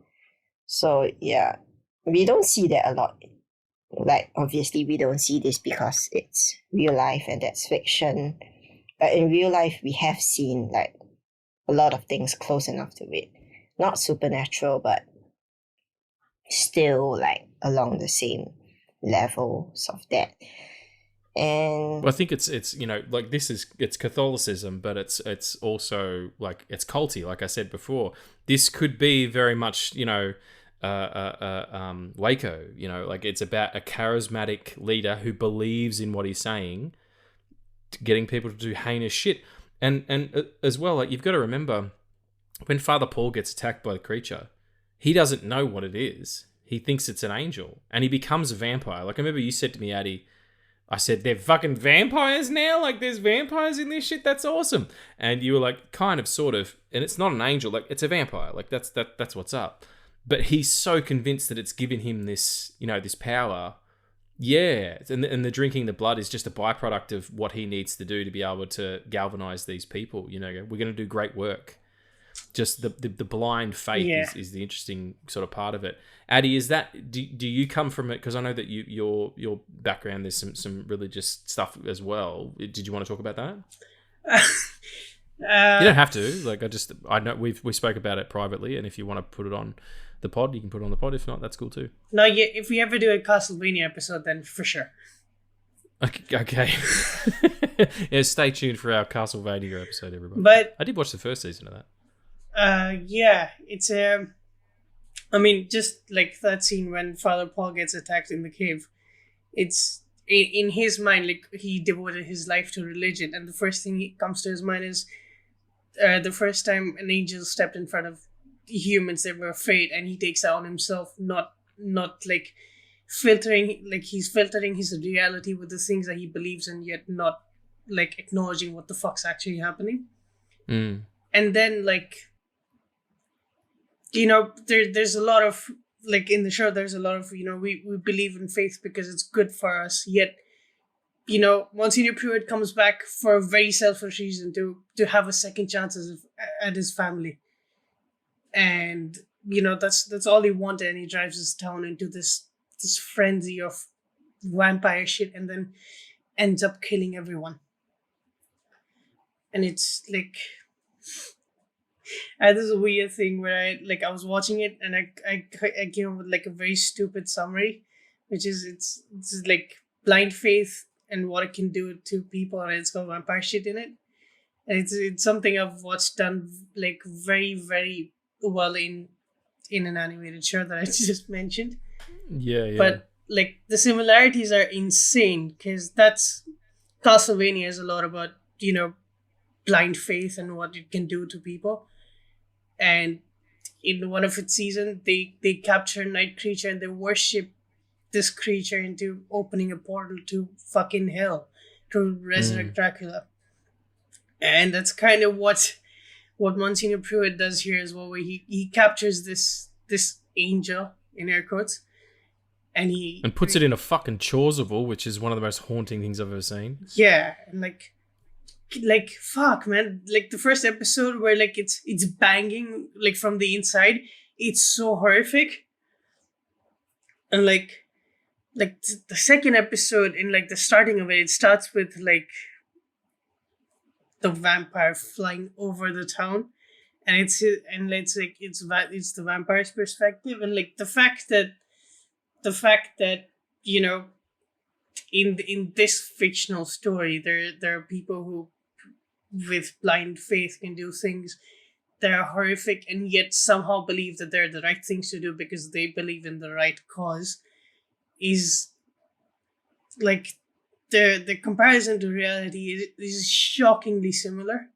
So yeah, we don't see that a lot. Like obviously we don't see this because it's real life and that's fiction. But in real life we have seen like a lot of things close enough to it. Not supernatural, but still like along the same levels of that. And Well, I think it's like it's Catholicism, but it's also like it's culty. Like I said before, this could be very much Waco. Like it's about a charismatic leader who believes in what he's saying, getting people to do heinous shit. And as well, like you've got to remember, when Father Paul gets attacked by the creature, he doesn't know what it is. He thinks it's an angel, and he becomes a vampire. Like I remember you said to me, Addie, I said, they're fucking vampires now? Like, there's vampires in this shit? That's awesome. And you were like, kind of, sort of, and it's not an angel, like, it's a vampire. Like, that's what's up. But he's so convinced that it's given him this, this power. Yeah. And the drinking the blood is just a byproduct of what he needs to do to be able to galvanize these people. We're going to do great work. Just the blind faith is the interesting sort of part of it. Addie, is that do you come from it? Because I know that your background, there's some religious stuff as well. Did you want to talk about that? You don't have to. Like I know we spoke about it privately, and if you want to put it on the pod, you can put it on the pod. If not, that's cool too. No, yeah. If we ever do a Castlevania episode, then for sure. Okay. Yeah, stay tuned for our Castlevania episode, everybody. But I did watch the first season of that. Yeah, it's I mean, just like that scene when Father Paul gets attacked in the cave, it's in his mind, like he devoted his life to religion, and the first thing that comes to his mind is the first time an angel stepped in front of humans that were afraid, and he takes that on himself, not like he's filtering his reality with the things that he believes in, yet not like acknowledging what the fuck's actually happening. And then like, there's a lot of, like in the show, there's a lot of, we believe in faith because it's good for us. Yet, Monsignor Pruitt comes back for a very selfish reason to have a second chance at his family. And, that's all he wanted. And he drives his town into this frenzy of vampire shit and then ends up killing everyone. And it's like... And this is a weird thing where I was watching it and I came up with like a very stupid summary, which is it's like blind faith and what it can do to people, and it's got vampire shit in it. And it's something I've watched done like very, very well in an animated show that I just mentioned. Yeah. But like the similarities are insane because that's Castlevania is a lot about blind faith and what it can do to people. And in one of its seasons, they capture a night creature and they worship this creature into opening a portal to fucking hell to resurrect Dracula. And that's kind of what Monsignor Pruitt does here as well, where he captures this angel in air quotes, and puts it in a fucking Chaucerville, which is one of the most haunting things I've ever seen. Yeah, and like fuck, man, like the first episode where like it's banging like from the inside, it's so horrific. And like the second episode, in like the starting of it starts with like the vampire flying over the town, and it's the vampire's perspective, and like the fact that in this fictional story there are people who with blind faith can do things that are horrific and yet somehow believe that they're the right things to do because they believe in the right cause is like the comparison to reality is shockingly similar.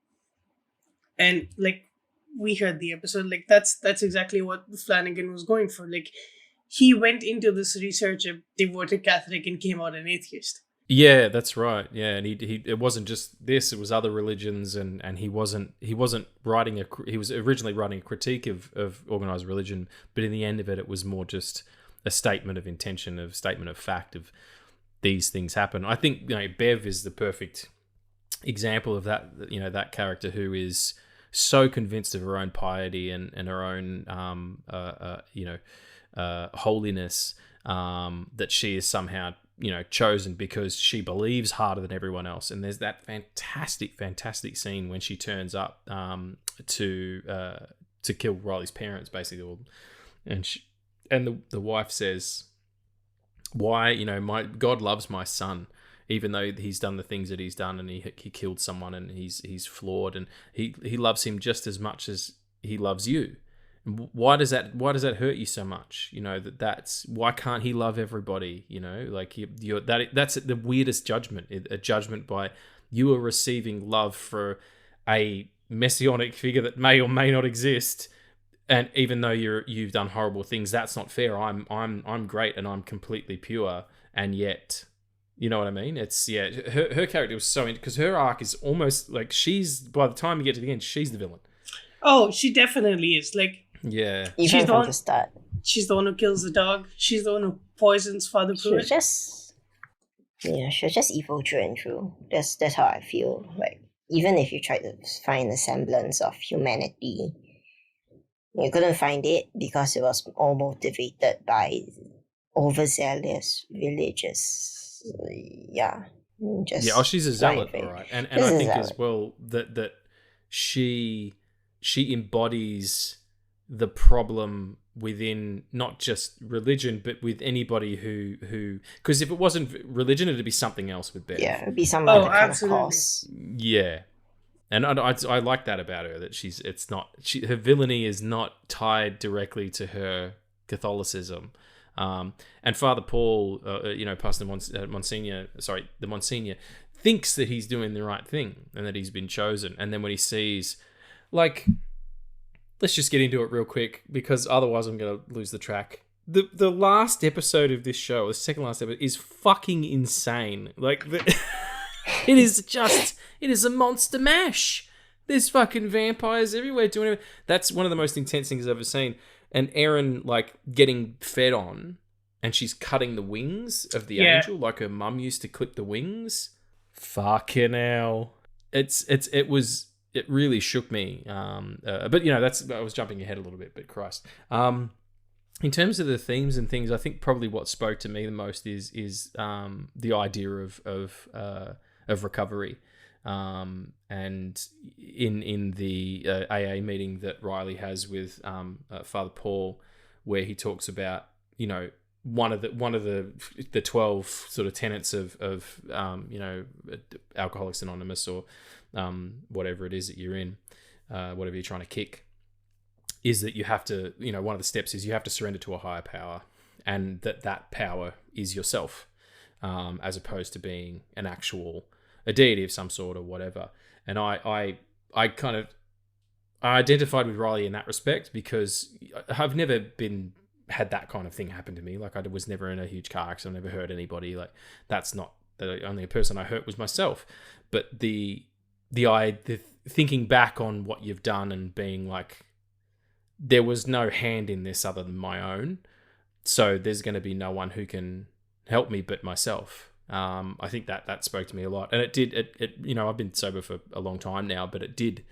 And like we heard the episode, like that's exactly what Flanagan was going for. Like he went into this research a devoted Catholic and came out an atheist. Yeah, that's right. Yeah, and he it wasn't just this; it was other religions, and he wasn't writing he was originally writing a critique of organized religion, but in the end of it, it was more just a statement of intention, a statement of fact of these things happen. I think Bev is the perfect example of that. That character who is so convinced of her own piety and her own holiness that she is somehow chosen because she believes harder than everyone else. And there's that fantastic scene when she turns up to kill Riley's parents, basically, and the wife says, "Why? My God loves my son, even though he's done the things that he's done, and he killed someone, and he's flawed, and he loves him just as much as he loves you. Why does that hurt you so much? That's why can't he love everybody? That's the weirdest judgment. A judgment by you are receiving love for a messianic figure that may or may not exist, and even though you've done horrible things, that's not fair. I'm great and I'm completely pure, and yet." You know what I mean? It's her character was so because her arc is almost like by the time you get to the end, she's the villain. Oh, she definitely is. Like, yeah, even from the start. She's the one who kills the dog. She's the one who poisons Father Pruitt. She's just evil through and through. That's how I feel. Like, even if you try to find a semblance of humanity, you couldn't find it because it was all motivated by overzealous religious. She's a zealot, all right, and I think as well that she embodies the problem within not just religion, but with anybody who because if it wasn't religion, it'd be something else with Bev. Yeah, it'd be some other kind of cause. Yeah, and I like that about her, that her villainy is not tied directly to her Catholicism. And Father Paul, Pastor Monsignor, the Monsignor, thinks that he's doing the right thing and that he's been chosen. And then when he sees, let's just get into it real quick because otherwise I'm going to lose the track. The last episode of this show, the second last episode, is fucking insane. It is a monster mash. There's fucking vampires everywhere doing it. That's one of the most intense things I've ever seen. And Erin, getting fed on, and she's cutting the wings of the angel, like her mum used to clip the wings. Fucking hell. It really shook me. But I was jumping ahead a little bit, but Christ. In terms of the themes and things, I think probably what spoke to me the most is the idea of recovery. And in the AA meeting that Riley has with Father Paul, where he talks about one of the 12 sort of tenets of Alcoholics Anonymous or whatever it is that you're in, whatever you're trying to kick, is that you have to one of the steps is you have to surrender to a higher power, and that power is yourself, as opposed to being a deity of some sort or whatever. And I identified with Riley in that respect because I've never had that kind of thing happen to me. I was never in a huge car accident. I never hurt anybody. That's not the only person I hurt was myself. But the thinking back on what you've done and being there was no hand in this other than my own. So there's going to be no one who can help me but myself. I think that spoke to me a lot, and it did. I've been sober for a long time now, but it did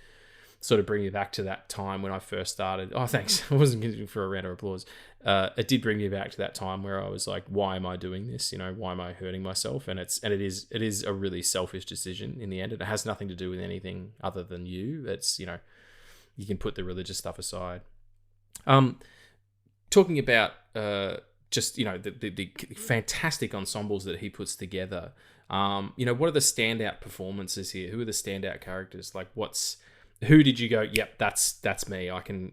sort of bring me back to that time when I first started. Oh, thanks. I wasn't going for a round of applause. It did bring me back to that time where I was like, "Why am I doing this? Why am I hurting myself?" And it is a really selfish decision in the end. It has nothing to do with anything other than you. It's you can put the religious stuff aside. Talking about. Just the fantastic ensembles that he puts together. What are the standout performances here? Who are the standout characters? Like, who did you go, yep, that's me. I can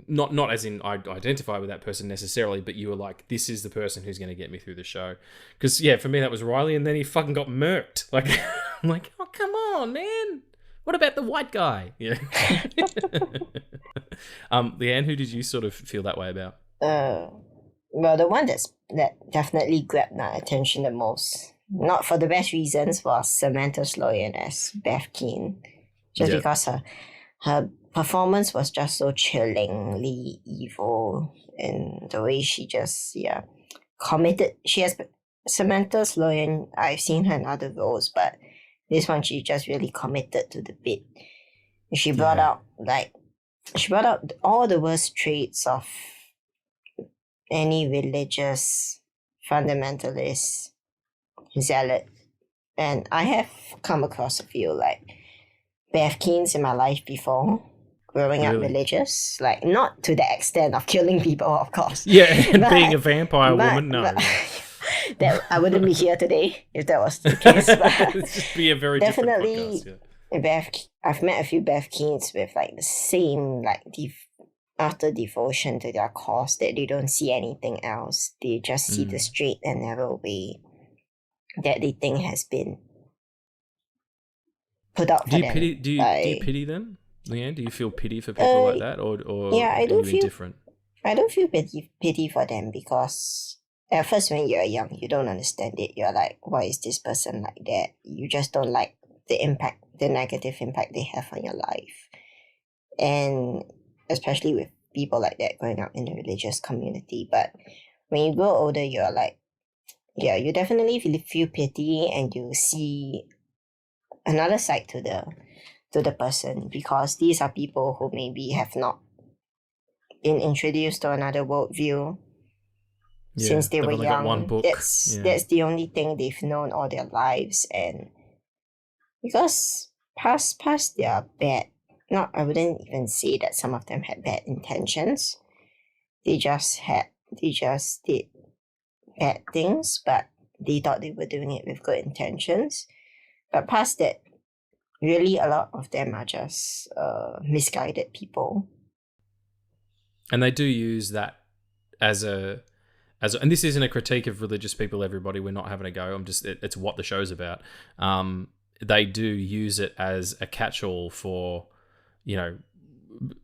not as in I identify with that person necessarily, but you were like, this is the person who's going to get me through the show. Because for me that was Riley, and then he fucking got murked. Like, I'm like, oh come on, man. What about the white guy? Yeah. Leanne, who did you sort of feel that way about? Well, the one that definitely grabbed my attention the most, not for the best reasons, was Samantha Sloyan as Beth Keane. Just because her performance was just so chillingly evil, and the way she just committed. She has Samantha Sloyan. I've seen her in other roles, but this one she just really committed to the bit. She brought out all the worst traits of any religious fundamentalist zealot, and I have come across a few Beth Keanes in my life before, growing up religious, not to the extent of killing people, of course. Yeah, and being a vampire woman, no. That I wouldn't be here today if that was the case. But it'd just be a very definitely different podcast. I've met a few Beth Keanes with the same utter devotion to their cause that they don't see anything else. They just see the straight and narrow way that they think has been put out for them. Do you pity them, Leanne? Do you feel pity for people like that, or I do feel indifferent? I don't feel pity for them, because at first when you're young, you don't understand it. You're like, why is this person like that? You just don't like the negative impact they have on your life, and especially with people like that growing up in the religious community. But when you grow older, you're like, you definitely feel pity, and you see another side to the person, because these are people who maybe have not been introduced to another worldview since they were young. Got one book. That's the only thing they've known all their lives, and because past their bad, I wouldn't even say that some of them had bad intentions. They just did bad things, but they thought they were doing it with good intentions. But past that, really a lot of them are just misguided people. And they do use that as and this isn't a critique of religious people, everybody. We're not having a go. It's what the show's about. They do use it as a catch-all for,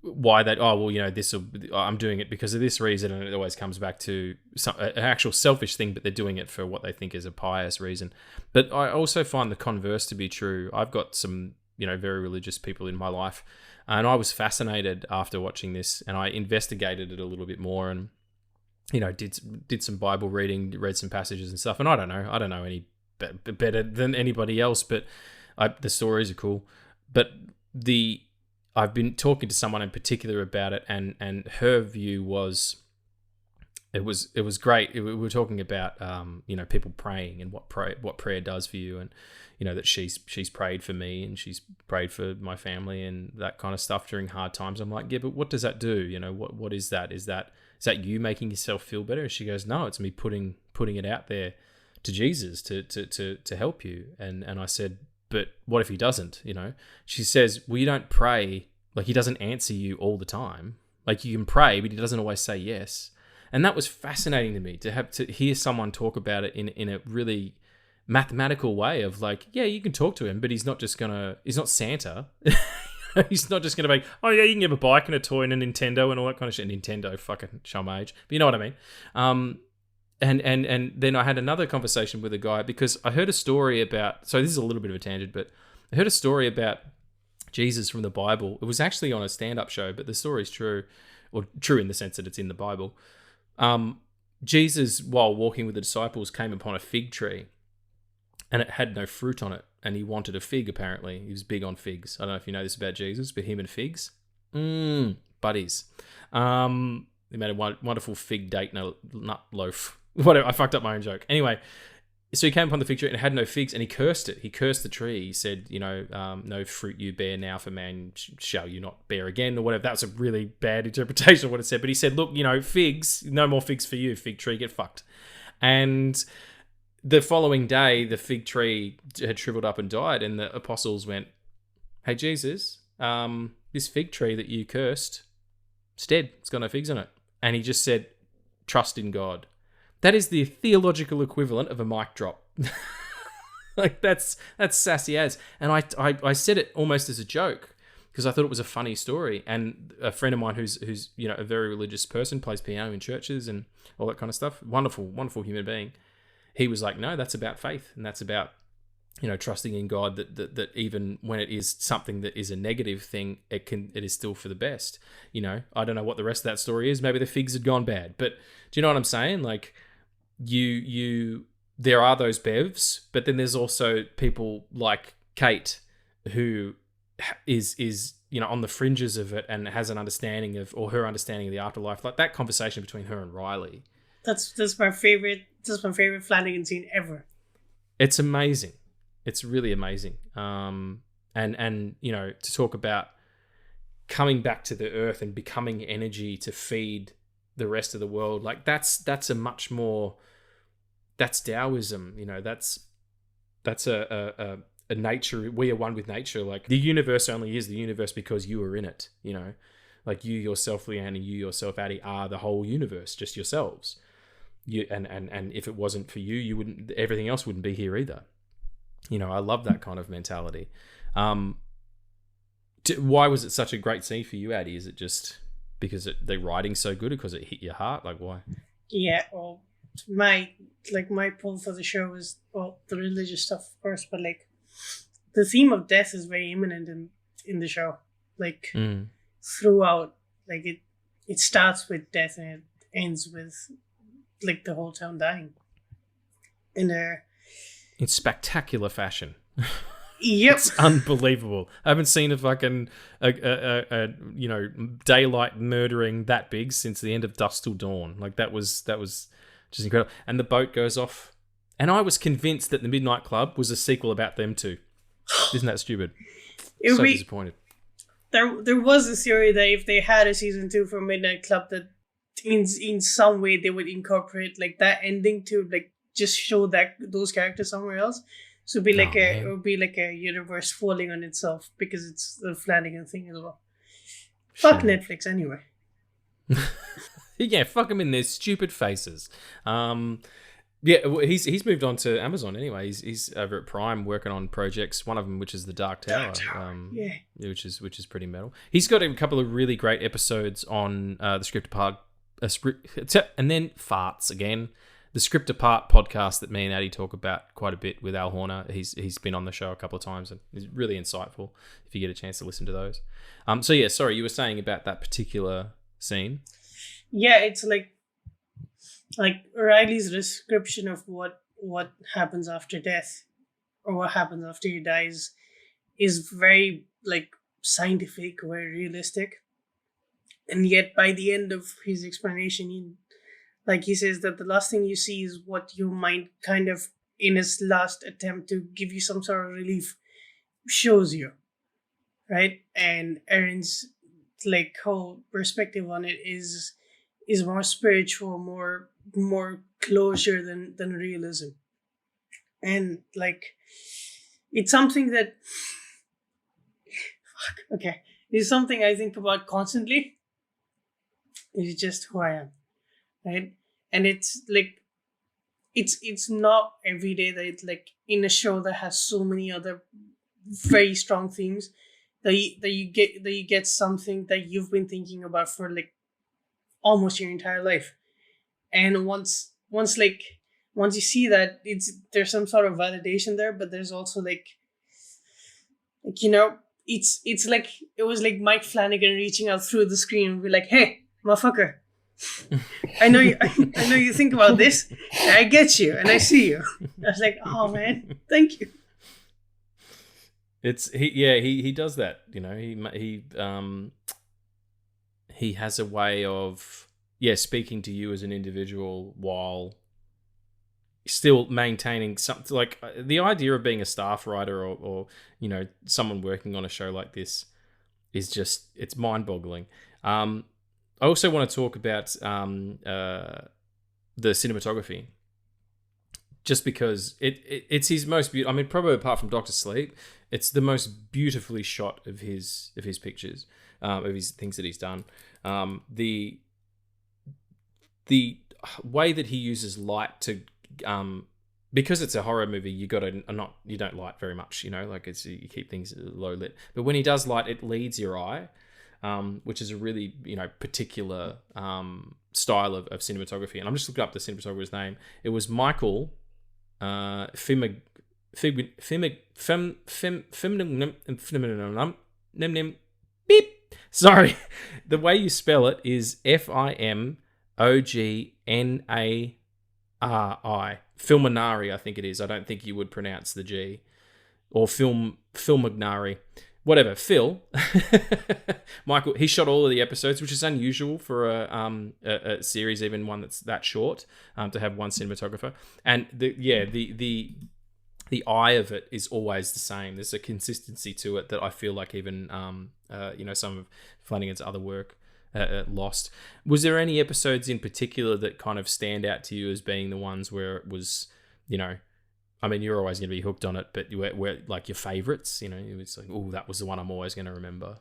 why that, I'm doing it because of this reason, and it always comes back to an actual selfish thing, but they're doing it for what they think is a pious reason. But I also find the converse to be true. I've got some, very religious people in my life, and I was fascinated after watching this, and I investigated it a little bit more, and did some Bible reading, read some passages and stuff. And I don't know any better than anybody else, but the stories are cool. But I've been talking to someone in particular about it, and her view was, it was great. We were talking about people praying and what prayer does for you, and that she's prayed for me and she's prayed for my family and that kind of stuff during hard times. I'm like, yeah, but what does that do? What is that? Is that you making yourself feel better? And she goes, no, it's me putting it out there to Jesus to help you. And I said, but what if he doesn't? She says, well, you don't pray, he doesn't answer you all the time. You can pray, but he doesn't always say yes. And that was fascinating to me, to hear someone talk about it in a really mathematical way of you can talk to him, but he's not Santa. He's not just going to be, oh yeah, you can give a bike and a toy and a Nintendo and all that kind of shit. Nintendo, fucking show my age. But you know what I mean? And then I had another conversation with a guy, because I heard a story about, so this is a little bit of a tangent, but I heard a story about Jesus from the Bible. It was actually on a stand-up show, but the story is true, or true in the sense that it's in the Bible. Jesus, while walking with the disciples, came upon a fig tree, and it had no fruit on it, and he wanted a fig, apparently. He was big on figs. I don't know if you know this about Jesus, but him and figs, buddies. They made a wonderful fig date nut loaf. Whatever, I fucked up my own joke. Anyway, so he came upon the fig tree and it had no figs, and he cursed it. He cursed the tree. He said, no fruit you bear now, for man shall you not bear again, or whatever. That was a really bad interpretation of what it said. But he said, look, figs, no more figs for you. Fig tree, get fucked. And the following day, the fig tree had shriveled up and died, and the apostles went, "Hey Jesus, this fig tree that you cursed, it's dead. It's got no figs on it." And he just said, "Trust in God." That is the theological equivalent of a mic drop. Like that's sassy as. And I said it almost as a joke because I thought it was a funny story. And a friend of mine who's a very religious person, plays piano in churches and all that kind of stuff. Wonderful human being. He was like, "No, that's about faith, and that's about trusting in God that even when it is something that is a negative thing, it is still for the best." I don't know what the rest of that story is. Maybe the figs had gone bad, but do you know what I'm saying? Like there are those bevs, but then there's also people like Kate who is on the fringes of it and has an understanding of, or her understanding of the afterlife. Like that conversation between her and Riley. That's my favorite. That's my favorite Flanagan scene ever. It's amazing. It's really amazing. And to talk about coming back to the earth and becoming energy to feed the rest of the world, like that's a much more, that's Taoism. That's a nature. We are one with nature. Like the universe only is the universe because you are in it. Like you yourself, Leanne, and you yourself, Addie, are the whole universe, just yourselves. You and if it wasn't for you, everything else wouldn't be here either. I love that kind of mentality. Why was it such a great scene for you, Addie? Is it just because the writing's so good, or because it hit your heart? Like why? Yeah, well, my pull for the show is, well, the religious stuff, of course, but like the theme of death is very imminent in the show. Like throughout, like it starts with death and it ends with like the whole town dying. And in spectacular fashion. Yep. It's unbelievable. I haven't seen a fucking daylight murdering that big since the end of Dusk Till Dawn. Like that was just incredible. And the boat goes off, and I was convinced that the Midnight Club was a sequel about them too. Isn't that stupid? Disappointed. There was a theory that if they had a season 2 for Midnight Club, that in some way they would incorporate like that ending to like just show that those characters somewhere else. So it'd be like it would be like a universe falling on itself because it's the Flanagan thing as well. Fuck Netflix anyway. Yeah, fuck them in their stupid faces. He's moved on to Amazon anyway. He's over at Prime working on projects. One of them, which is the Dark Tower, which is pretty metal. He's got a couple of really great episodes on the Script Apart, and then farts again. The Script Apart podcast that me and Addie talk about quite a bit with Al Horner. He's been on the show a couple of times and is really insightful if you get a chance to listen to those. Sorry, you were saying about that particular scene. Yeah, it's like Riley's description of what happens after death or what happens after he dies is very like scientific, very realistic. And yet by the end of his explanation, he says that the last thing you see is what your mind kind of, in its last attempt to give you some sort of relief, shows you, right? And Aaron's like whole perspective on it is more spiritual, more closure than realism, and like it's something that it's something I think about constantly. It's just who I am, right? And it's like it's not every day that it's like in a show that has so many other very strong themes that you get something that you've been thinking about for like almost your entire life. And once you see that, there's some sort of validation there, but there's also it's like it was like Mike Flanagan reaching out through the screen and be like, "Hey, motherfucker, I know you think about this. I get you, and I see you." I was like, "Oh man, thank you." He does that. He has a way of speaking to you as an individual while still maintaining something. Like the idea of being a staff writer or someone working on a show like this is just, it's mind-boggling. I also want to talk about the cinematography. just because it's his most beautiful. I mean, probably apart from Doctor Sleep, it's the most beautifully shot of his pictures, of his things that he's done. The way that he uses light to, because it's a horror movie, you don't light very much, like you keep things low lit. But when he does light, it leads your eye, which is a really particular style of cinematography. And I'm just looking up the cinematographer's name. It was Michael beep. Sorry, the way you spell it is FIMOGNARI. Filminari, I think it is. I don't think you would pronounce the G. Or Filmignari. Whatever. Phil. Michael, he shot all of the episodes, which is unusual for a series, even one that's that short, to have one cinematographer. And the eye of it is always the same. There's a consistency to it that I feel like even some of Flanagan's other work lost. Was there any episodes in particular that kind of stand out to you as being the ones where it was, I mean, you're always going to be hooked on it, but where like your favorites, it's like, oh, that was the one I'm always going to remember?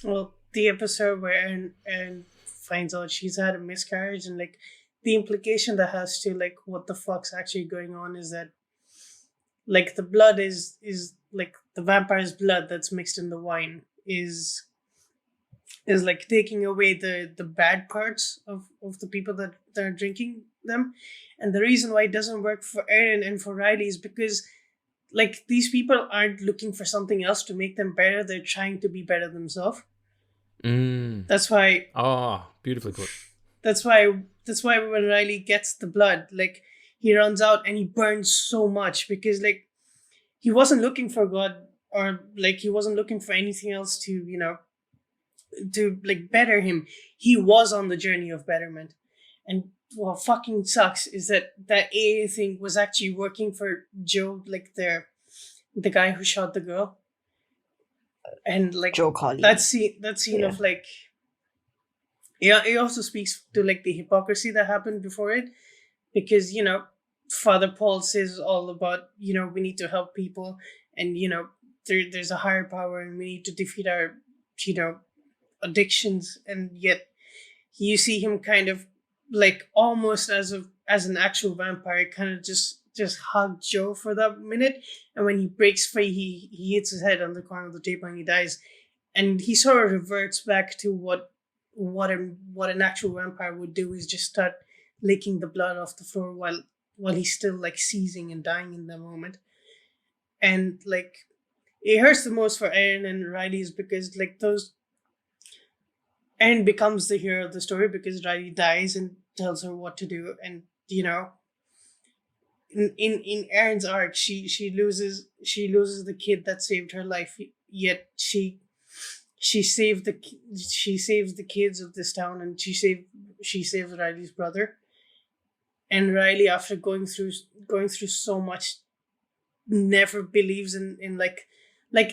Well, the episode where Erin finds out she's had a miscarriage, and like the implication that has to like what the fuck's actually going on is that like the blood is like the vampire's blood that's mixed in the wine is like taking away the bad parts of the people that are drinking them. And the reason why it doesn't work for Erin and for Riley is because like these people aren't looking for something else to make them better. They're trying to be better themselves. That's why. Oh, beautifully put. That's why when Riley gets the blood, like he runs out and he burns so much because like he wasn't looking for God, or like he wasn't looking for anything else to to like better him. He was on the journey of betterment. And what fucking sucks is that AA thing was actually working for Joe, like the guy who shot the girl. And like Joe Colley. that scene of like, yeah, it also speaks to like the hypocrisy that happened before it, because Father Paul says all about we need to help people, and there's a higher power and we need to defeat our addictions, and yet you see him kind of like almost as an actual vampire kind of just hug Joe for that minute, and when he breaks free he hits his head on the corner of the table and he dies, and he sort of reverts back to what an actual vampire would do, is just start licking the blood off the floor while he's still like seizing and dying in the moment. And like it hurts the most for Erin and Riley is because like those Erin becomes the hero of the story because Riley dies and tells her what to do. And in Erin's arc, she loses the kid that saved her life. Yet she saves the kids of this town, and she saves Riley's brother. And Riley, after going through so much, never believes in like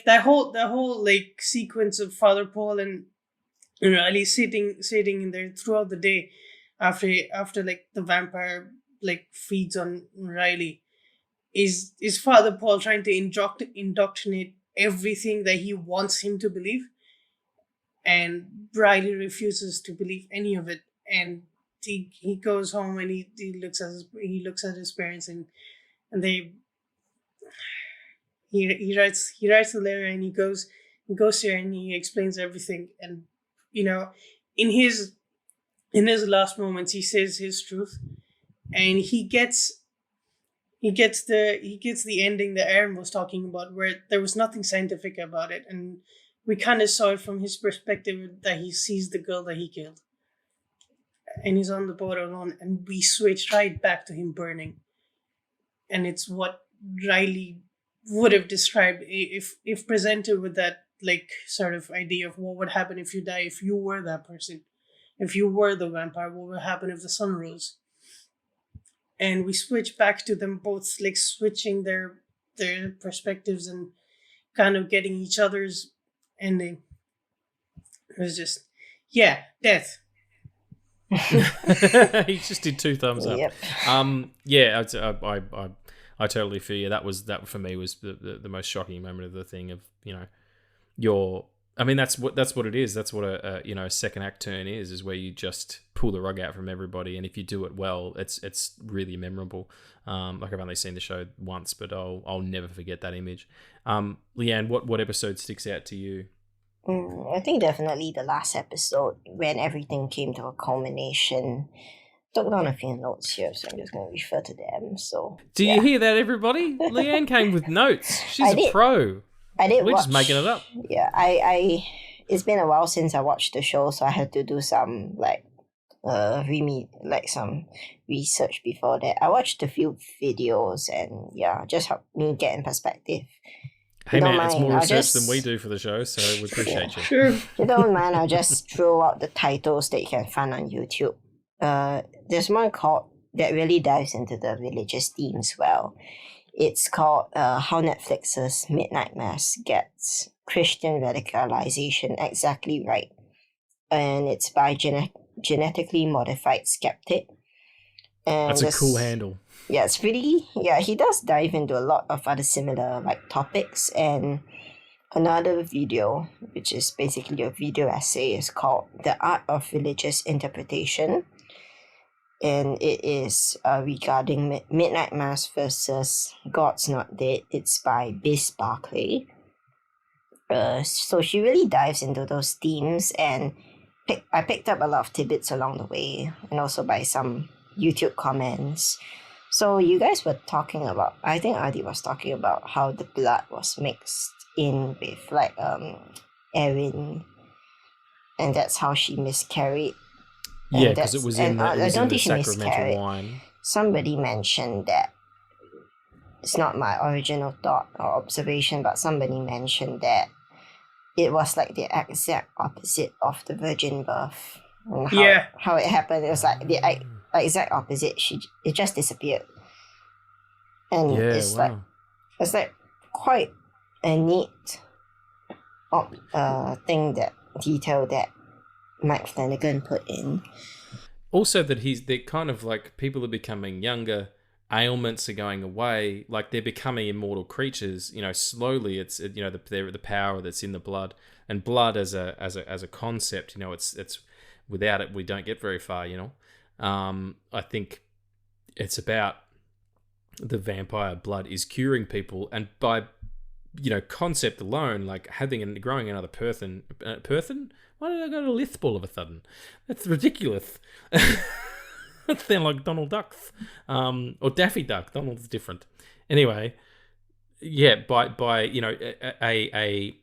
that whole like sequence of Father Paul and Riley sitting in there throughout the day after like the vampire like feeds on Riley is Father Paul trying to indoctrinate everything that he wants him to believe, and Riley refuses to believe any of it. And he goes home and he looks at his parents, and he writes a letter, and he goes there and he explains everything. And in his last moments he says his truth, and he gets the ending that Aaron was talking about, where there was nothing scientific about it, and we kind of saw it from his perspective that he sees the girl that he killed, and he's on the boat alone, and we switched right back to him burning. And it's what Riley would have described if presented with that like sort of idea of what would happen if you die, if you were that person, if you were the vampire, what would happen if the sun rose. And we switch back to them both like switching their perspectives and kind of getting each other's ending. It was just death. He just did 2 thumbs up. Yep. Yeah, I totally feel you. That for me was the most shocking moment of the thing of, I mean, that's what it is. That's what a second act turn is where you just pull the rug out from everybody, and if you do it well, it's really memorable. Like I've only seen the show once, but I'll never forget that image. Leanne, what episode sticks out to you? I think definitely the last episode when everything came to a culmination. Took down a few notes here, so I'm just going to refer to them. So, do you hear that, everybody? Leanne came with notes. She's a pro. I did. We're just making it up. Yeah, I. It's been a while since I watched the show, so I had to do some some research before that. I watched a few videos, and just helped me get in perspective. Hey man, it's more research than we do for the show, so we appreciate you. Sure. If you don't mind, I'll just throw out the titles that you can find on YouTube. There's one called that really dives into the religious themes well. It's called How Netflix's Midnight Mass Gets Christian Radicalization Exactly Right. And it's by Genetically Modified Skeptic. And that's a cool handle. Yeah, it's pretty... Yeah, he does dive into a lot of other similar topics. And another video, which is basically a video essay, is called The Art of Religious Interpretation. And it is regarding Midnight Mass versus God's Not Dead. It's by Biz Barclay. So she really dives into those themes, and I picked up a lot of tidbits along the way, and also by some YouTube comments. So you guys were talking about, I think Adi was talking about how the blood was mixed in with Erin, and that's how she miscarried. Yeah, because it was in the sacramental wine. Somebody mentioned that, it's not my original thought or observation, but somebody mentioned that it was like the exact opposite of the virgin birth. And how it happened, it was like the exact opposite. It just disappeared. And it's like quite a neat detail that Mike Flanagan put in. Also that they're kind of like, people are becoming younger, ailments are going away, like they're becoming immortal creatures. Slowly it's the power that's in the blood, and blood as a concept. It's without it we don't get very far. I think it's about the vampire blood is curing people, and by concept alone, like growing another person. Why did I go to Lithball all of a sudden? That's ridiculous. They're like Donald Ducks, or Daffy Duck. Donald's different. Anyway, yeah. By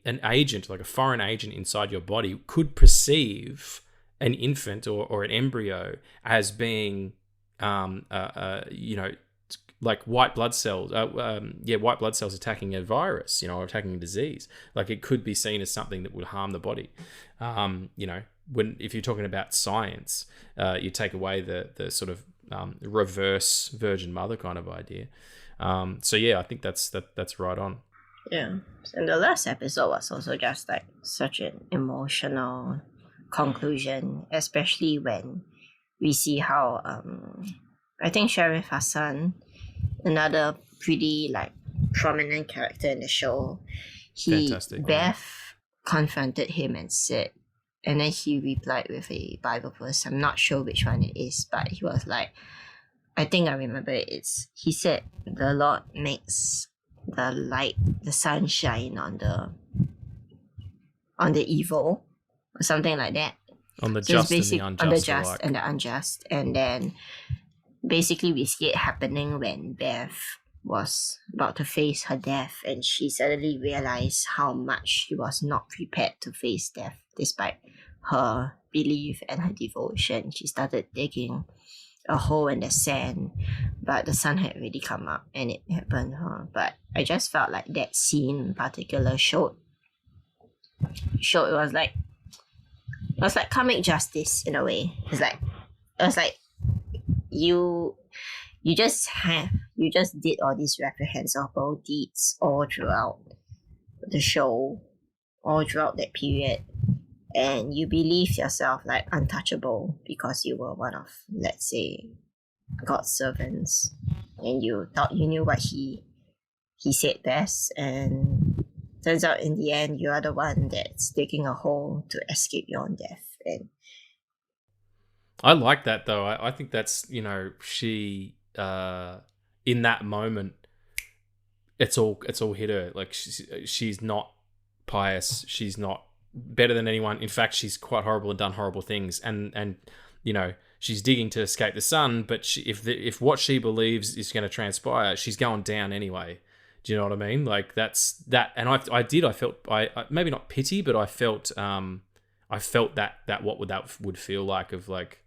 an agent, like a foreign agent inside your body, could perceive an infant or an embryo as being, like white blood cells. White blood cells attacking a virus, or attacking a disease. Like it could be seen as something that would harm the body. If you're talking about science, you take away the sort of reverse virgin mother kind of idea. I think that's right on. Yeah, and the last episode was also just like such an emotional conclusion, especially when we see how I think Sheriff Hassan, another pretty prominent character in the show, Beth confronted him and said, and then he replied with a Bible verse. I'm not sure which one it is, but he was like, I think I remember he said, the Lord makes the sun shine on the evil, or something like that. On the just and the unjust. On the just and the unjust. And then basically we see it happening when Beth was about to face her death, and she suddenly realized how much she was not prepared to face death despite her belief and her devotion. She started digging a hole in the sand, but the sun had already come up and it had burned her. But I just felt like that scene in particular showed it was like comic justice in a way. It was like you just did all these reprehensible deeds all throughout the show, all throughout that period, and you believe yourself like untouchable because you were one of, let's say, God's servants, and you thought you knew what he said best, and turns out in the end you are the one that's digging a hole to escape your own death. And I like that though. I think that's, she in that moment, it's all hit her. Like she's not pious. She's not better than anyone. In fact, she's quite horrible and done horrible things. And she's digging to escape the sun. But if what she believes is going to transpire, she's going down anyway. Do you know what I mean? Like that's that. And I felt maybe not pity, but I felt that what that would feel like, of like,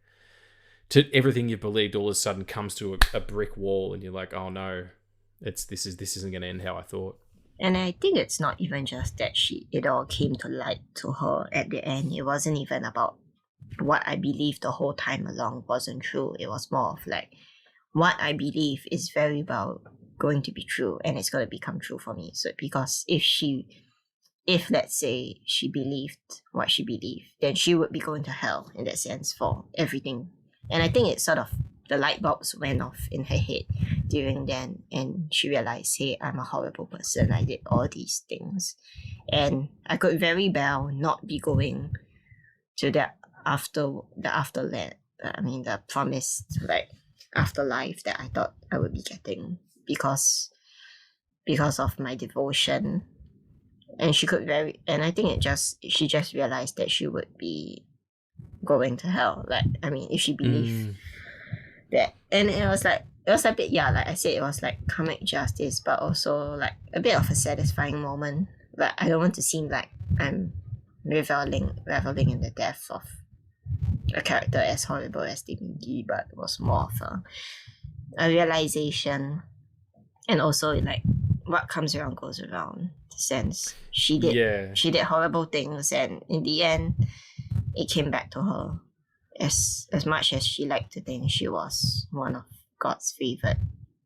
to everything you've believed all of a sudden comes to a brick wall, and you're like, oh no, this isn't going to end how I thought. And I think it's not even just that it all came to light to her at the end. It wasn't even about what I believed the whole time along wasn't true. It was more of like, what I believe is very well going to be true, and it's going to become true for me. So because if let's say she believed what she believed, then she would be going to hell in that sense for everything. And I think it's sort of, the light bulbs went off in her head during then, and she realized, hey, I'm a horrible person. I did all these things, and I could very well not be going to the afterlife. I mean, the promised like afterlife that I thought I would be getting because of my devotion. And I think she just realized that she would be going to hell. Like, I mean, if she believed that. And it was a bit, like I said, it was like comic justice, but also like a bit of a satisfying moment. Like, I don't want to seem like I'm reveling in the death of a character as horrible as they may be, but it was more of a realization. And also like, what comes around goes around. Sense she did horrible things, and in the end it came back to her, as much as she liked to think she was one of God's favorite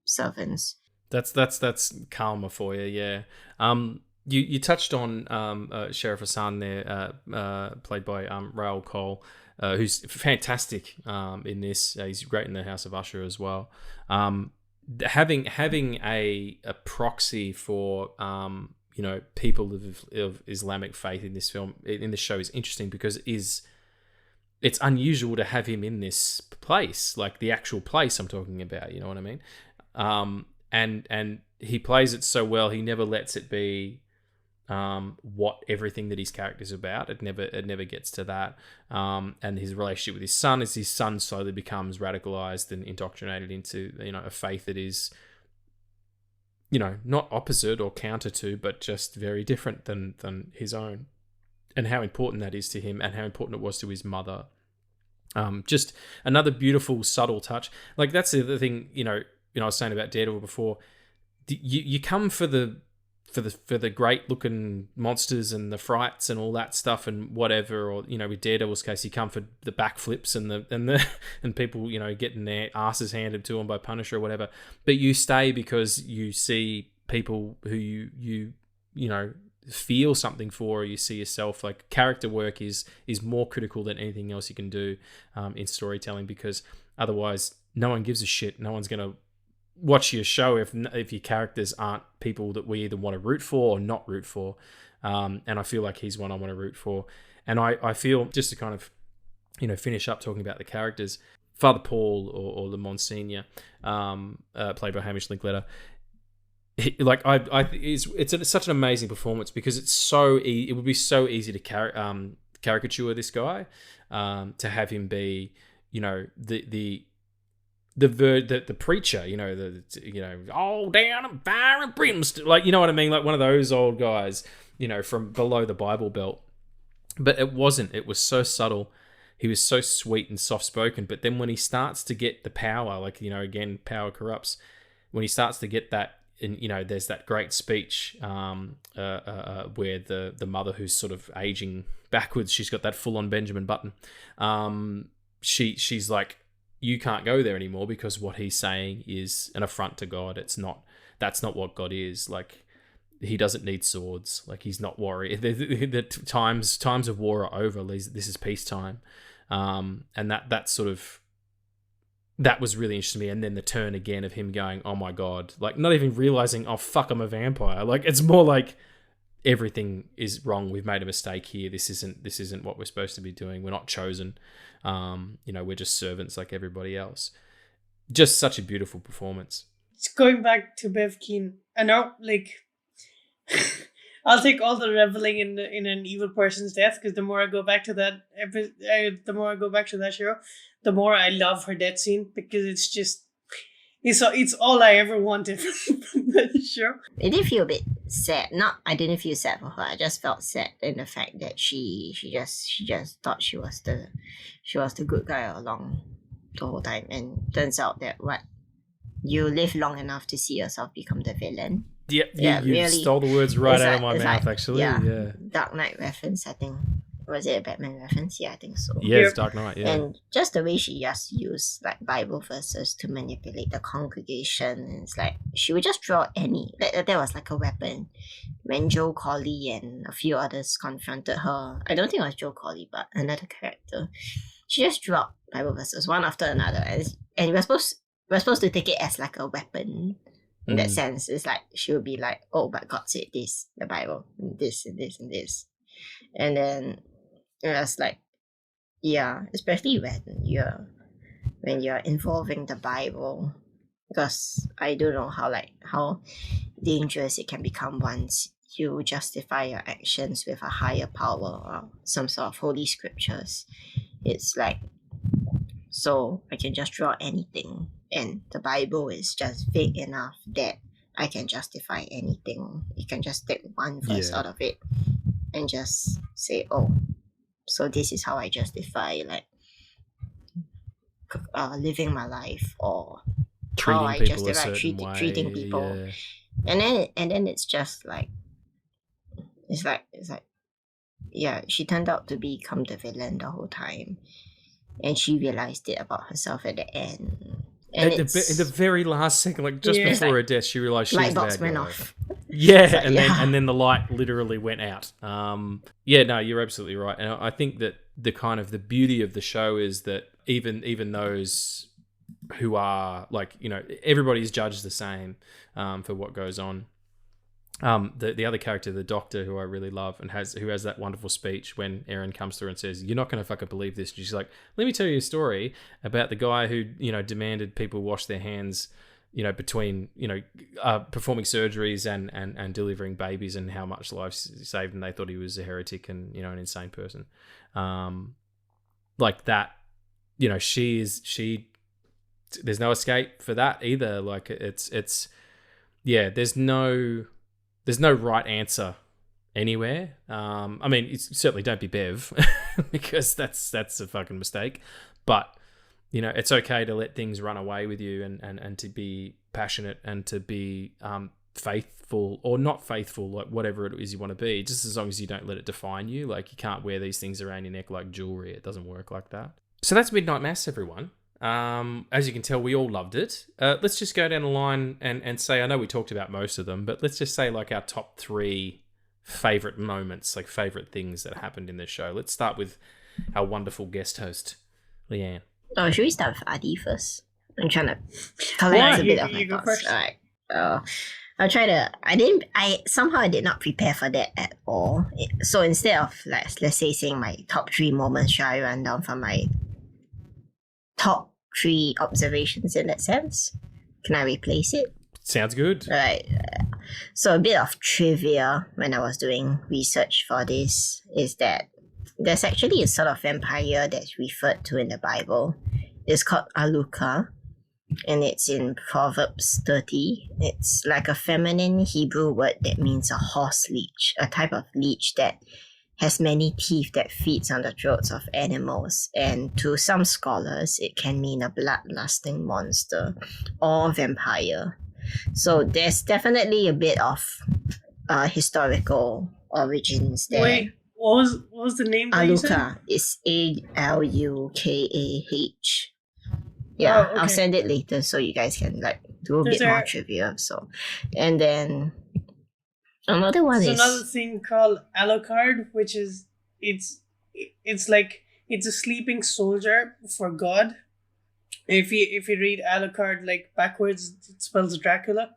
servants. That's karma for you. Yeah. You touched on Sheriff Hassan there, played by Raoul Cole, who's fantastic in this. He's great in the House of Usher as well. Having a proxy for people of Islamic faith in this film, in this show, is interesting because it's unusual to have him in this place, like the actual place I'm talking about. You know what I mean? And he plays it so well. He never lets it be what everything that his character's about. It never gets to that. And his relationship with his son, as his son slowly becomes radicalized and indoctrinated into a faith that is not opposite or counter to, but just very different than his own, and how important that is to him, and how important it was to his mother. Just another beautiful, subtle touch. Like, that's the other thing, I was saying about Daredevil before. You come for the great looking monsters and the frights and all that stuff and whatever, or with Daredevil's case, you come for the backflips and people getting their asses handed to them by Punisher or whatever. But you stay because you see people who you feel something for, or you see yourself. Like, character work is more critical than anything else you can do in storytelling, because otherwise no one gives a shit. No one's gonna watch your show if your characters aren't people that we either want to root for or not root for. And I feel like he's one I want to root for. And I feel, just to kind of finish up talking about the characters, Father Paul or Le Monsignor, played by Hamish Linklater, it's such an amazing performance, because it's it would be so easy to caricature this guy, to have him be the preacher, all down and fire and brimstone, like, you know what I mean, like one of those old guys, from below the Bible Belt. But it wasn't. It was so subtle. He was so sweet and soft spoken. But then when he starts to get the power, like, again, power corrupts. When he starts to get that, and there's that great speech where the mother, who's sort of aging backwards, she's got that full on Benjamin Button. She's like, you can't go there anymore, because what he's saying is an affront to God. That's not what God is. Like, he doesn't need swords. Like, he's not worried. The times of war are over. This is peacetime. And that sort of, that was really interesting to me. And then the turn again of him going, oh my God, like not even realizing, oh fuck, I'm a vampire. Like, it's more like everything is wrong. We've made a mistake here. This isn't what we're supposed to be doing. We're not chosen. We're just servants like everybody else. Just such a beautiful performance. It's going back to Bev Keane. I know, like, I'll take all the reveling in an evil person's death, because the more I go back to that show, the more I love her death scene, because it's all I ever wanted from that show. It did feel a bit sad. I didn't feel sad for her. I just felt sad in the fact that she just thought she was the good guy along the whole time, and turns out that you live long enough to see yourself become the villain. You really stole the words right out of my mouth, actually. Yeah. Dark Knight reference, I think. Was it a Batman reference? Yeah, I think so. Yeah, it's Dark Knight, yeah. And just the way she just used like Bible verses to manipulate the congregation. And it's like she would just draw any. That was like a weapon. When Joe Colley and a few others confronted her, I don't think it was Joe Colley, but another character, she just dropped Bible verses one after another. And we're supposed to take it as like a weapon. In that sense, it's like she would be like, oh, but God said this, the Bible, this and this and this. And then it was like, yeah, especially when you're involving the Bible, because I don't know how dangerous it can become once you justify your actions with a higher power or some sort of holy scriptures. It's like, so I can just draw anything, and the Bible is just vague enough that I can justify anything. You can just take one verse out of it and just say, oh, so this is how I justify like living my life, or treating how I people justify treating people. Yeah. And then it's just like it's like yeah, she turned out to become the villain the whole time, and she realized it about herself at the end. And in the very last second, like just before her death, she realized she was light the box bad went guy. off. Yeah, Like, and then the light literally went out. No, you're absolutely right, and I think that the kind of the beauty of the show is that even those who are like, everybody's judged the same for what goes on. The other character, the doctor, who I really love, and who has that wonderful speech when Erin comes through and says, "You're not going to fucking believe this." And she's like, "Let me tell you a story about the guy who demanded people wash their hands, between performing surgeries and delivering babies, and how much lives he saved, and they thought he was a heretic and an insane person." Like that, she there's no escape for that either. Like it's there's no right answer anywhere. I mean, it's certainly don't be Bev because that's a fucking mistake. But it's okay to let things run away with you and to be passionate and to be faithful or not faithful, like whatever it is you want to be, just as long as you don't let it define you. Like, you can't wear these things around your neck like jewelry. It doesn't work like that. So that's Midnight Mass, everyone. As you can tell, we all loved it. Let's just go down the line and say, I know we talked about most of them, but let's just say like our top 3 favorite moments, like favorite things that happened in this show. Let's start with our wonderful guest host, Leanne. Oh, should we start with Adi first? I'm trying to collect a bit of my thoughts. All right. I did not prepare for that at all. So instead of let's say saying my top 3 moments, shall I run down from my top 3 observations in that sense? Can I replace it? Sounds good. Right. So a bit of trivia when I was doing research for this is that there's actually a sort of vampire that's referred to in the Bible. It's called Aluka, and it's in Proverbs 30. It's like a feminine Hebrew word that means a horse leech, a type of leech that has many teeth that feeds on the throats of animals, and to some scholars it can mean a bloodlusting monster or vampire. So there's definitely a bit of historical origins there. Wait, what was the name that you said? Aluka is Alukah. Yeah, Oh, okay. I'll send it later so you guys can do a bit more trivia. So, and then Another one There's another is thing called Alucard, which is it's like it's a sleeping soldier for God. If you read Alucard like backwards, it spells Dracula.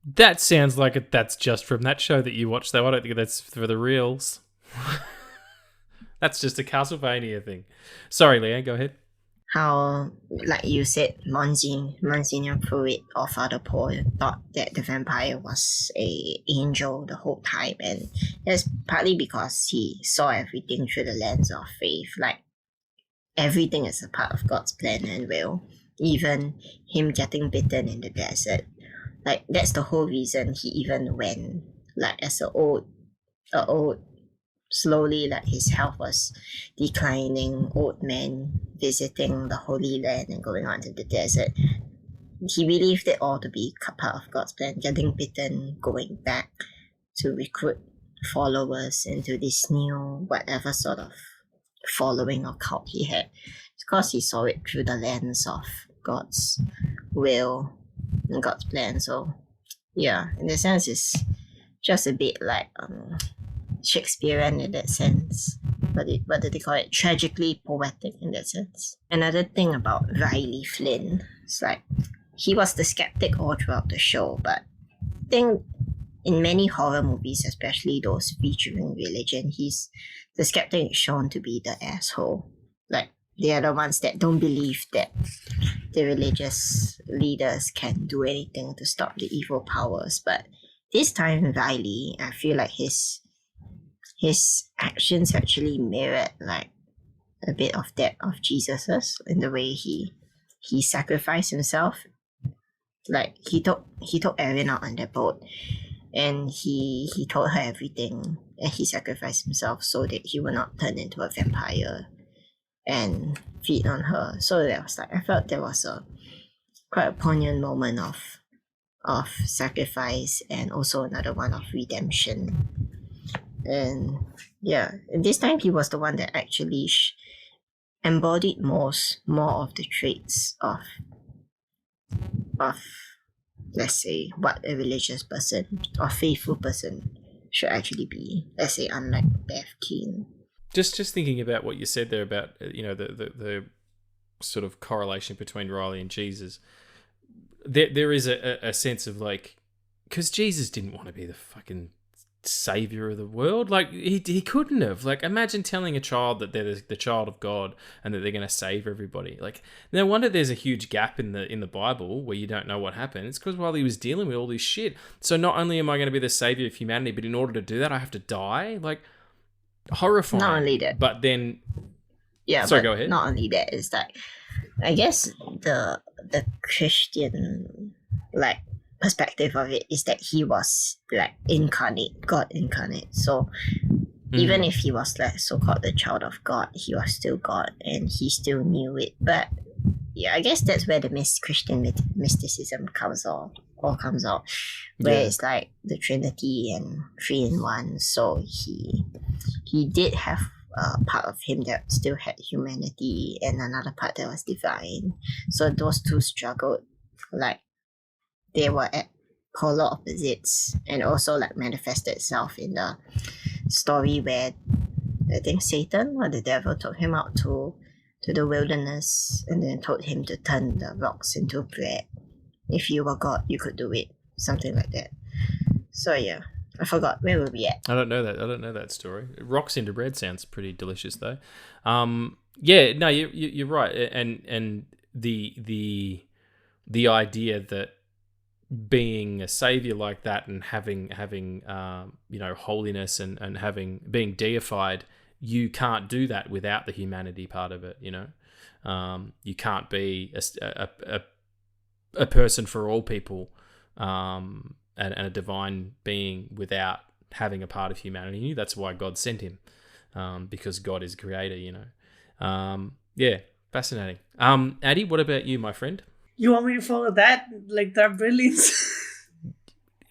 That sounds like that's just from that show that you watched, though. I don't think that's for the reals. That's just a Castlevania thing. Sorry, Leanne, go ahead. how, like you said, Monsignor Pruitt or Father Paul thought that the vampire was a angel the whole time, and that's partly because he saw everything through the lens of faith. Like everything is a part of God's plan and will. Even him getting bitten in the desert, like that's the whole reason he even went. Like as a old slowly, like his health was declining old man visiting the Holy Land and going on to the desert. He believed it all to be part of God's plan, getting bitten, going back to recruit followers into this new whatever sort of following or cult he had. Because he saw it through the lens of God's will and God's plan. So yeah, in the sense it's just a bit like Shakespearean in that sense. What do they call it? Tragically poetic in that sense. Another thing about Riley Flynn is like he was the skeptic all throughout the show, but I think in many horror movies, especially those featuring religion, he's the skeptic is shown to be the asshole. Like they are the ones that don't believe that the religious leaders can do anything to stop the evil powers. But this time, Riley, I feel like his actions actually mirrored like a bit of that of Jesus's in the way he sacrificed himself. Like he took Erin out on the boat, and he told her everything, and he sacrificed himself so that he would not turn into a vampire and feed on her. So that was like I felt there was quite a poignant moment of sacrifice and also another one of redemption. And yeah, and this time he was the one that actually embodied more of the traits of let's say what a religious person or faithful person should actually be. Let's say unlike Beth Keane. Just thinking about what you said there about the sort of correlation between Riley and Jesus. There is a sense of like, because Jesus didn't want to be the fucking savior of the world. Like he couldn't have. Like imagine telling a child that they're the child of God and that they're going to save everybody. Like no wonder there's a huge gap in the Bible where you don't know what happened. It's because while he was dealing with all this shit, so not only am I going to be the savior of humanity, but in order to do that I have to die. Like horrifying. Not only that, but then yeah. Sorry, go ahead. Not only that, is that I guess the Christian like perspective of it is that he was like incarnate, God incarnate. So even if he was like so-called the child of God, he was still God and he still knew it. But yeah, I guess that's where the Christian mysticism comes out, where it's like the Trinity and 3 in 1. So he did have a part of him that still had humanity and another part that was divine. So those two struggled, like they were at polar opposites, and also like manifested itself in the story where I think Satan or the devil took him out to the wilderness and then told him to turn the rocks into bread. If you were God, you could do it. Something like that. So yeah, I forgot where were we at. I don't know that story. Rocks into bread sounds pretty delicious though. Yeah, no, you're right, and the idea that being a savior like that and having holiness and being deified, you can't do that without the humanity part of it. You can't be a person for all people and a divine being without having a part of humanity. That's why God sent him, because God is creator. Yeah, fascinating. Addy, what about you, my friend? You want me to follow that? Like that brilliance?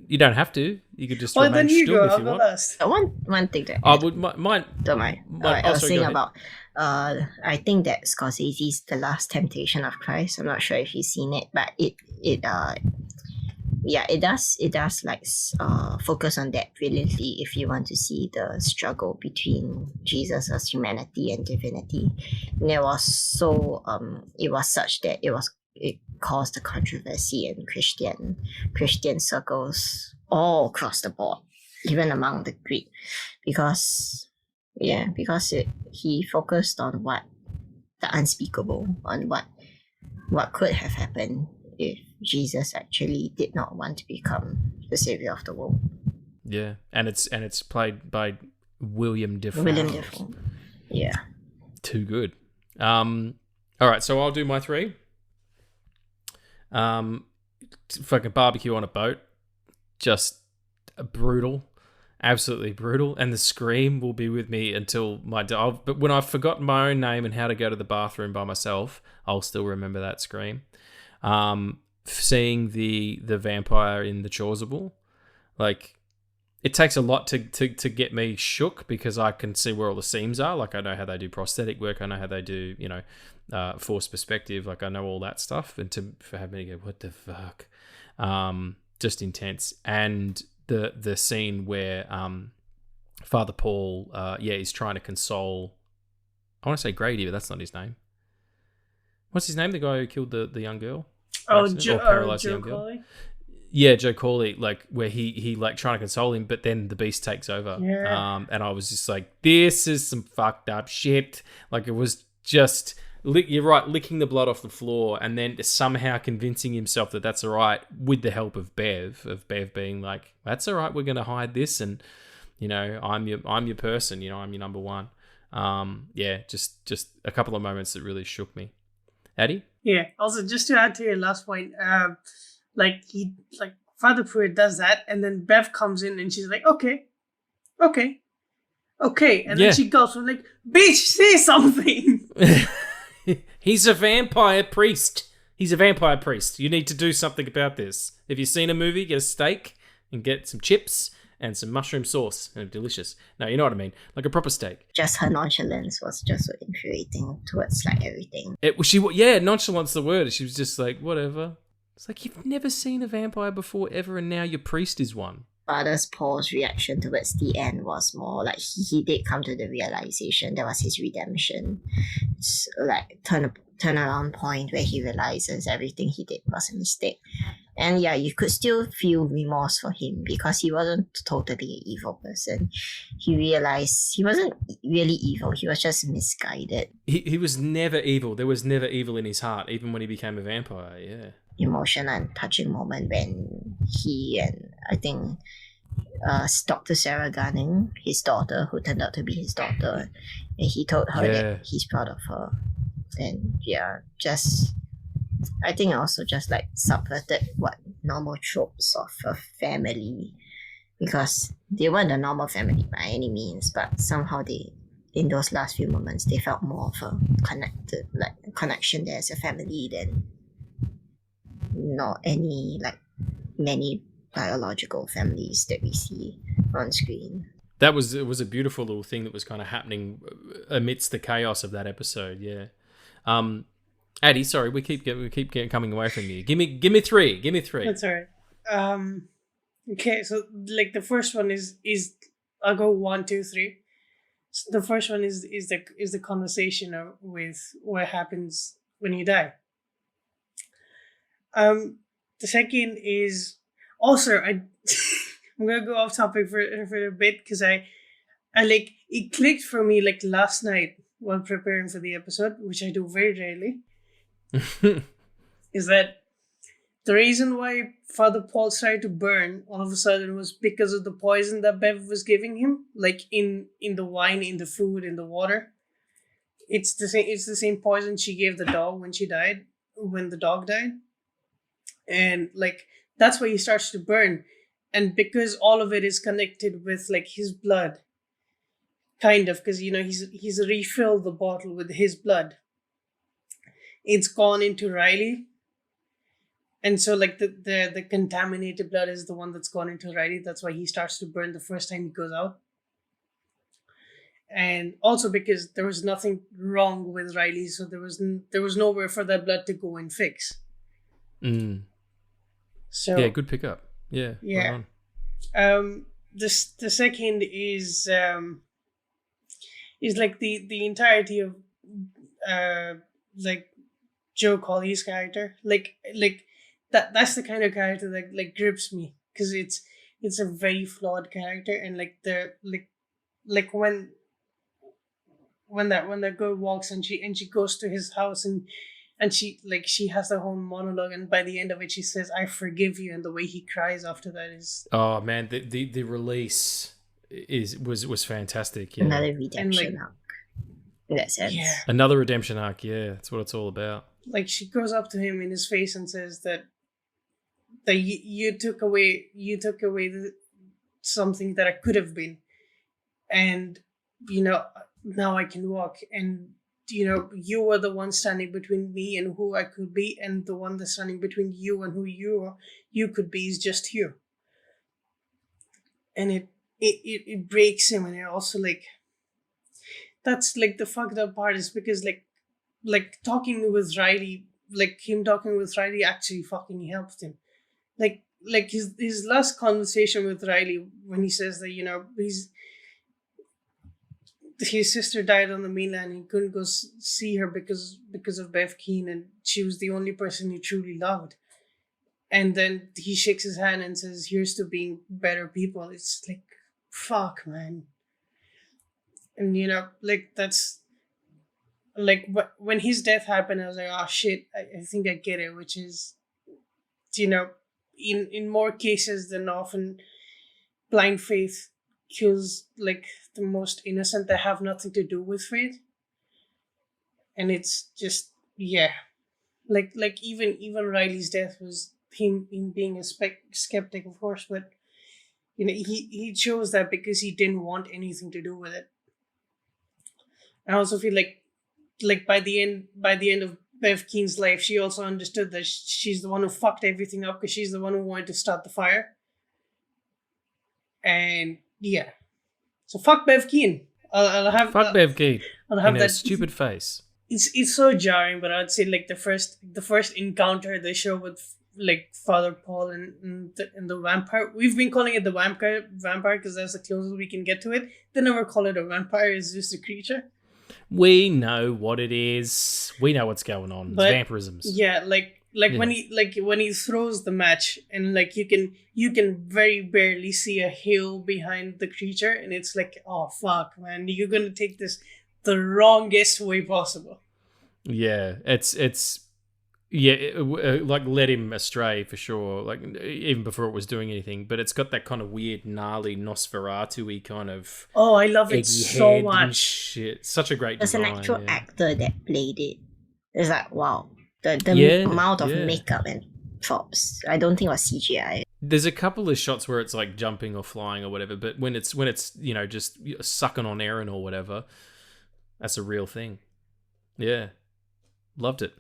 You don't have to. You could just Well, remain then you still go. if I'll you go want. last. One thing that I would mine. don't mind. I was saying about I think that Scorsese's The Last Temptation of Christ. I'm not sure if you've seen it, but yeah, it does like focus on that brilliantly if you want to see the struggle between Jesus' humanity and divinity. And it was such that it caused a controversy in Christian circles all across the board, even among the Greek, because he focused on what the unspeakable, on what could have happened if Jesus actually did not want to become the savior of the world. Yeah, and it's played by William Dafoe. Yeah. Too good. All right, so I'll do my 3. Fucking barbecue on a boat, just brutal, absolutely brutal, and the scream will be with me until my day. But when I've forgotten my own name and how to go to the bathroom by myself, I'll still remember that scream. Seeing the vampire in the Chasuble, like, it takes a lot to get me shook, because I can see where all the seams are. Like, I know how they do prosthetic work. I know how they do, forced perspective. Like, I know all that stuff. And for having me to go, what the fuck? Just intense. And the scene where Father Paul, is trying to console. I want to say Grady, but that's not his name. What's his name? The guy who killed the young girl? Joe young girl. Cawley? Yeah, Joe Cawley, like, where he like trying to console him, but then the beast takes over. Yeah. And I was just like, this is some fucked up shit. Like, it was just, you're right, licking the blood off the floor, and then somehow convincing himself that that's all right with the help of Bev being like, that's all right, we're going to hide this, and, I'm your person, I'm your number one. Just a couple of moments that really shook me. Addie? Yeah. Also, just to add to your last point, Father Pruitt does that, and then Bev comes in and she's like, okay, and then she goes from like, bitch, say something. He's a vampire priest. You need to do something about this. If you've seen a movie, get a steak and get some chips and some mushroom sauce, and delicious. No, you know what I mean, like a proper steak. Just her nonchalance was just so infuriating towards like everything. Nonchalance the word. She was just like, whatever. It's like, you've never seen a vampire before ever, and now your priest is one. Father Paul's reaction towards the end was more like he did come to the realization that was his redemption. It's like turnaround point where he realizes everything he did was a mistake. And yeah, you could still feel remorse for him because he wasn't totally an evil person. He realized he wasn't really evil. He was just misguided. He was never evil. There was never evil in his heart, even when he became a vampire, yeah. Emotional and touching moment when he and I think Dr. Sarah Gunning, his daughter, who turned out to be his daughter, and he told her that he's proud of her. And I think also just like subverted what normal tropes of a family, because they weren't a normal family by any means, but somehow in those last few moments they felt more of a connection there as a family than not any like many biological families that we see on screen. It was a beautiful little thing that was kind of happening amidst the chaos of that episode. Yeah. Addie, sorry, we keep coming away from you. Give me 3. That's all right. Okay, so like the first one is I'll go 1, 2, 3. So the first one is the conversation with what happens when you die. The second is also I'm gonna go off topic for a bit because I like it clicked for me like last night while preparing for the episode, which I do very rarely. Is that the reason why Father Paul started to burn all of a sudden was because of the poison that Bev was giving him, like in the wine, in the food, in the water. It's the same poison she gave the dog when the dog died. And like that's why he starts to burn. And because all of it is connected with like his blood, kind of, because he's refilled the bottle with his blood. It's gone into Riley. And so like the contaminated blood is the one that's gone into Riley. That's why he starts to burn the first time he goes out. And also because there was nothing wrong with Riley, so there was nowhere for that blood to go and fix. So Yeah, good pickup. Yeah. yeah. Right on. The second is like the entirety of uh like Joe Colley's character. Like that's the kind of character that like grips me, because it's a very flawed character, and like the like when that girl walks and she goes to his house, and she has the whole monologue, and by the end of it she says, "I forgive you," and the way he cries after that is, Oh man, the release was fantastic. Yeah. Another and redemption like arc in that sense. yeah, Another redemption arc. Yeah, that's what it's all about. like she goes up to him in his face and says that you took away something that I could have been, and now I can walk, and you were the one standing between me and who I could be, and the one that's standing between you and who you could be is just you. And it breaks him, and it also like, that's like the fucked up part, is because like talking with Riley, like him talking with Riley actually fucking helped him. Like his last conversation with Riley, when he says that his sister died on the mainland, he couldn't go see her because of Bev Keane, and she was the only person he truly loved. And then he shakes his hand and says, "Here's to being better people." It's like, fuck, man. And like that's like when his death happened, I was like, oh shit, I think I get it. Which is, in more cases than often, blind faith kills like the most innocent that have nothing to do with faith. And it's just, yeah, like even Riley's death was him being a skeptic, of course, but he chose that because he didn't want anything to do with it. I also feel like by the end of Bev Keene's life, she also understood that she's the one who fucked everything up, because she's the one who wanted to start the fire. And yeah, so fuck Bev Keane. I'll have Fuck Bev Keane. I'll have In that her stupid face. It's so jarring, but I'd say like the first encounter they show with like Father Paul and the vampire. We've been calling it the vampire because that's the closest we can get to it. They never call it a vampire; it's just a creature. We know what it is. We know what's going on. But, it's vampirisms. Yeah, when he throws the match, and like you can very barely see a hill behind the creature, and it's like, oh fuck, man, you're gonna take this the wrongest way possible. Yeah, it's like led him astray for sure. Like even before it was doing anything, but it's got that kind of weird, gnarly Nosferatu-y kind of. Oh, I love it so much. Shit, such a great. There's design, an actual actor that played it. It's like, wow, the Yeah, amount of yeah. makeup and props. I don't think it was CGI. There's a couple of shots where it's like jumping or flying or whatever, but when it's just sucking on Aaron or whatever, that's a real thing. Yeah, loved it.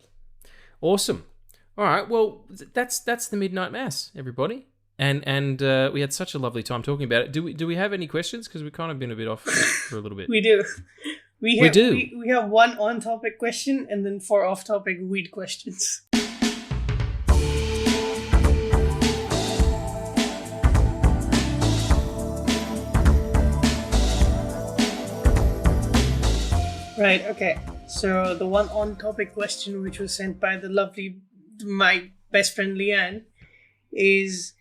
Awesome. All right, well that's the Midnight Mass, everybody, and we had such a lovely time talking about it. Do we have any questions? Because we've kind of been a bit off for a little bit. We do. We do. We have one on-topic question and then 4 off-topic weed questions. Right, okay. So the one on-topic question, which was sent by my best friend Leanne, is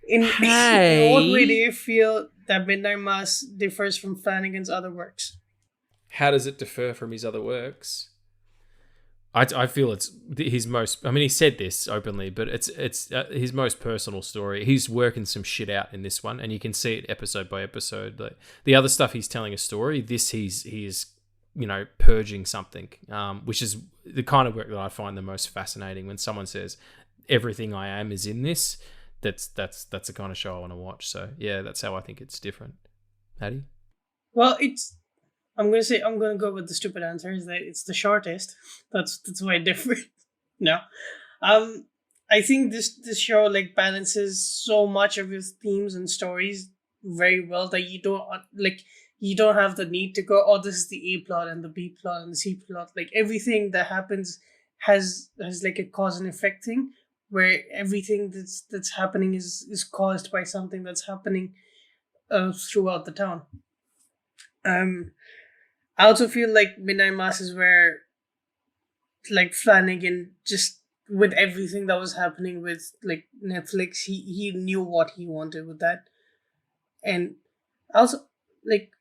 in what way do you feel that Midnight Mass differs from Flanagan's other works? How does it differ from his other works? I feel it's his most. I mean, he said this openly, but it's his most personal story. He's working some shit out in this one, and you can see it episode by episode. Like the other stuff, he's telling a story. This he is purging something, which is the kind of work that I find the most fascinating. When someone says everything I am is in this, that's the kind of show I want to watch. So yeah, that's how I think it's different. Hattie? Well, I'm gonna go with the stupid answer, is that it's the shortest. That's why it differs. No, I think this show like balances so much of his themes and stories very well that you don't have the need to go, oh, this is the A plot and the B plot and the C plot. Like everything that happens has like a cause and effect thing, where everything that's happening is caused by something that's happening throughout the town. I also feel like Midnight Mass is where, like, Flanagan, just with everything that was happening with, like, Netflix, he knew what he wanted with that. And also, like,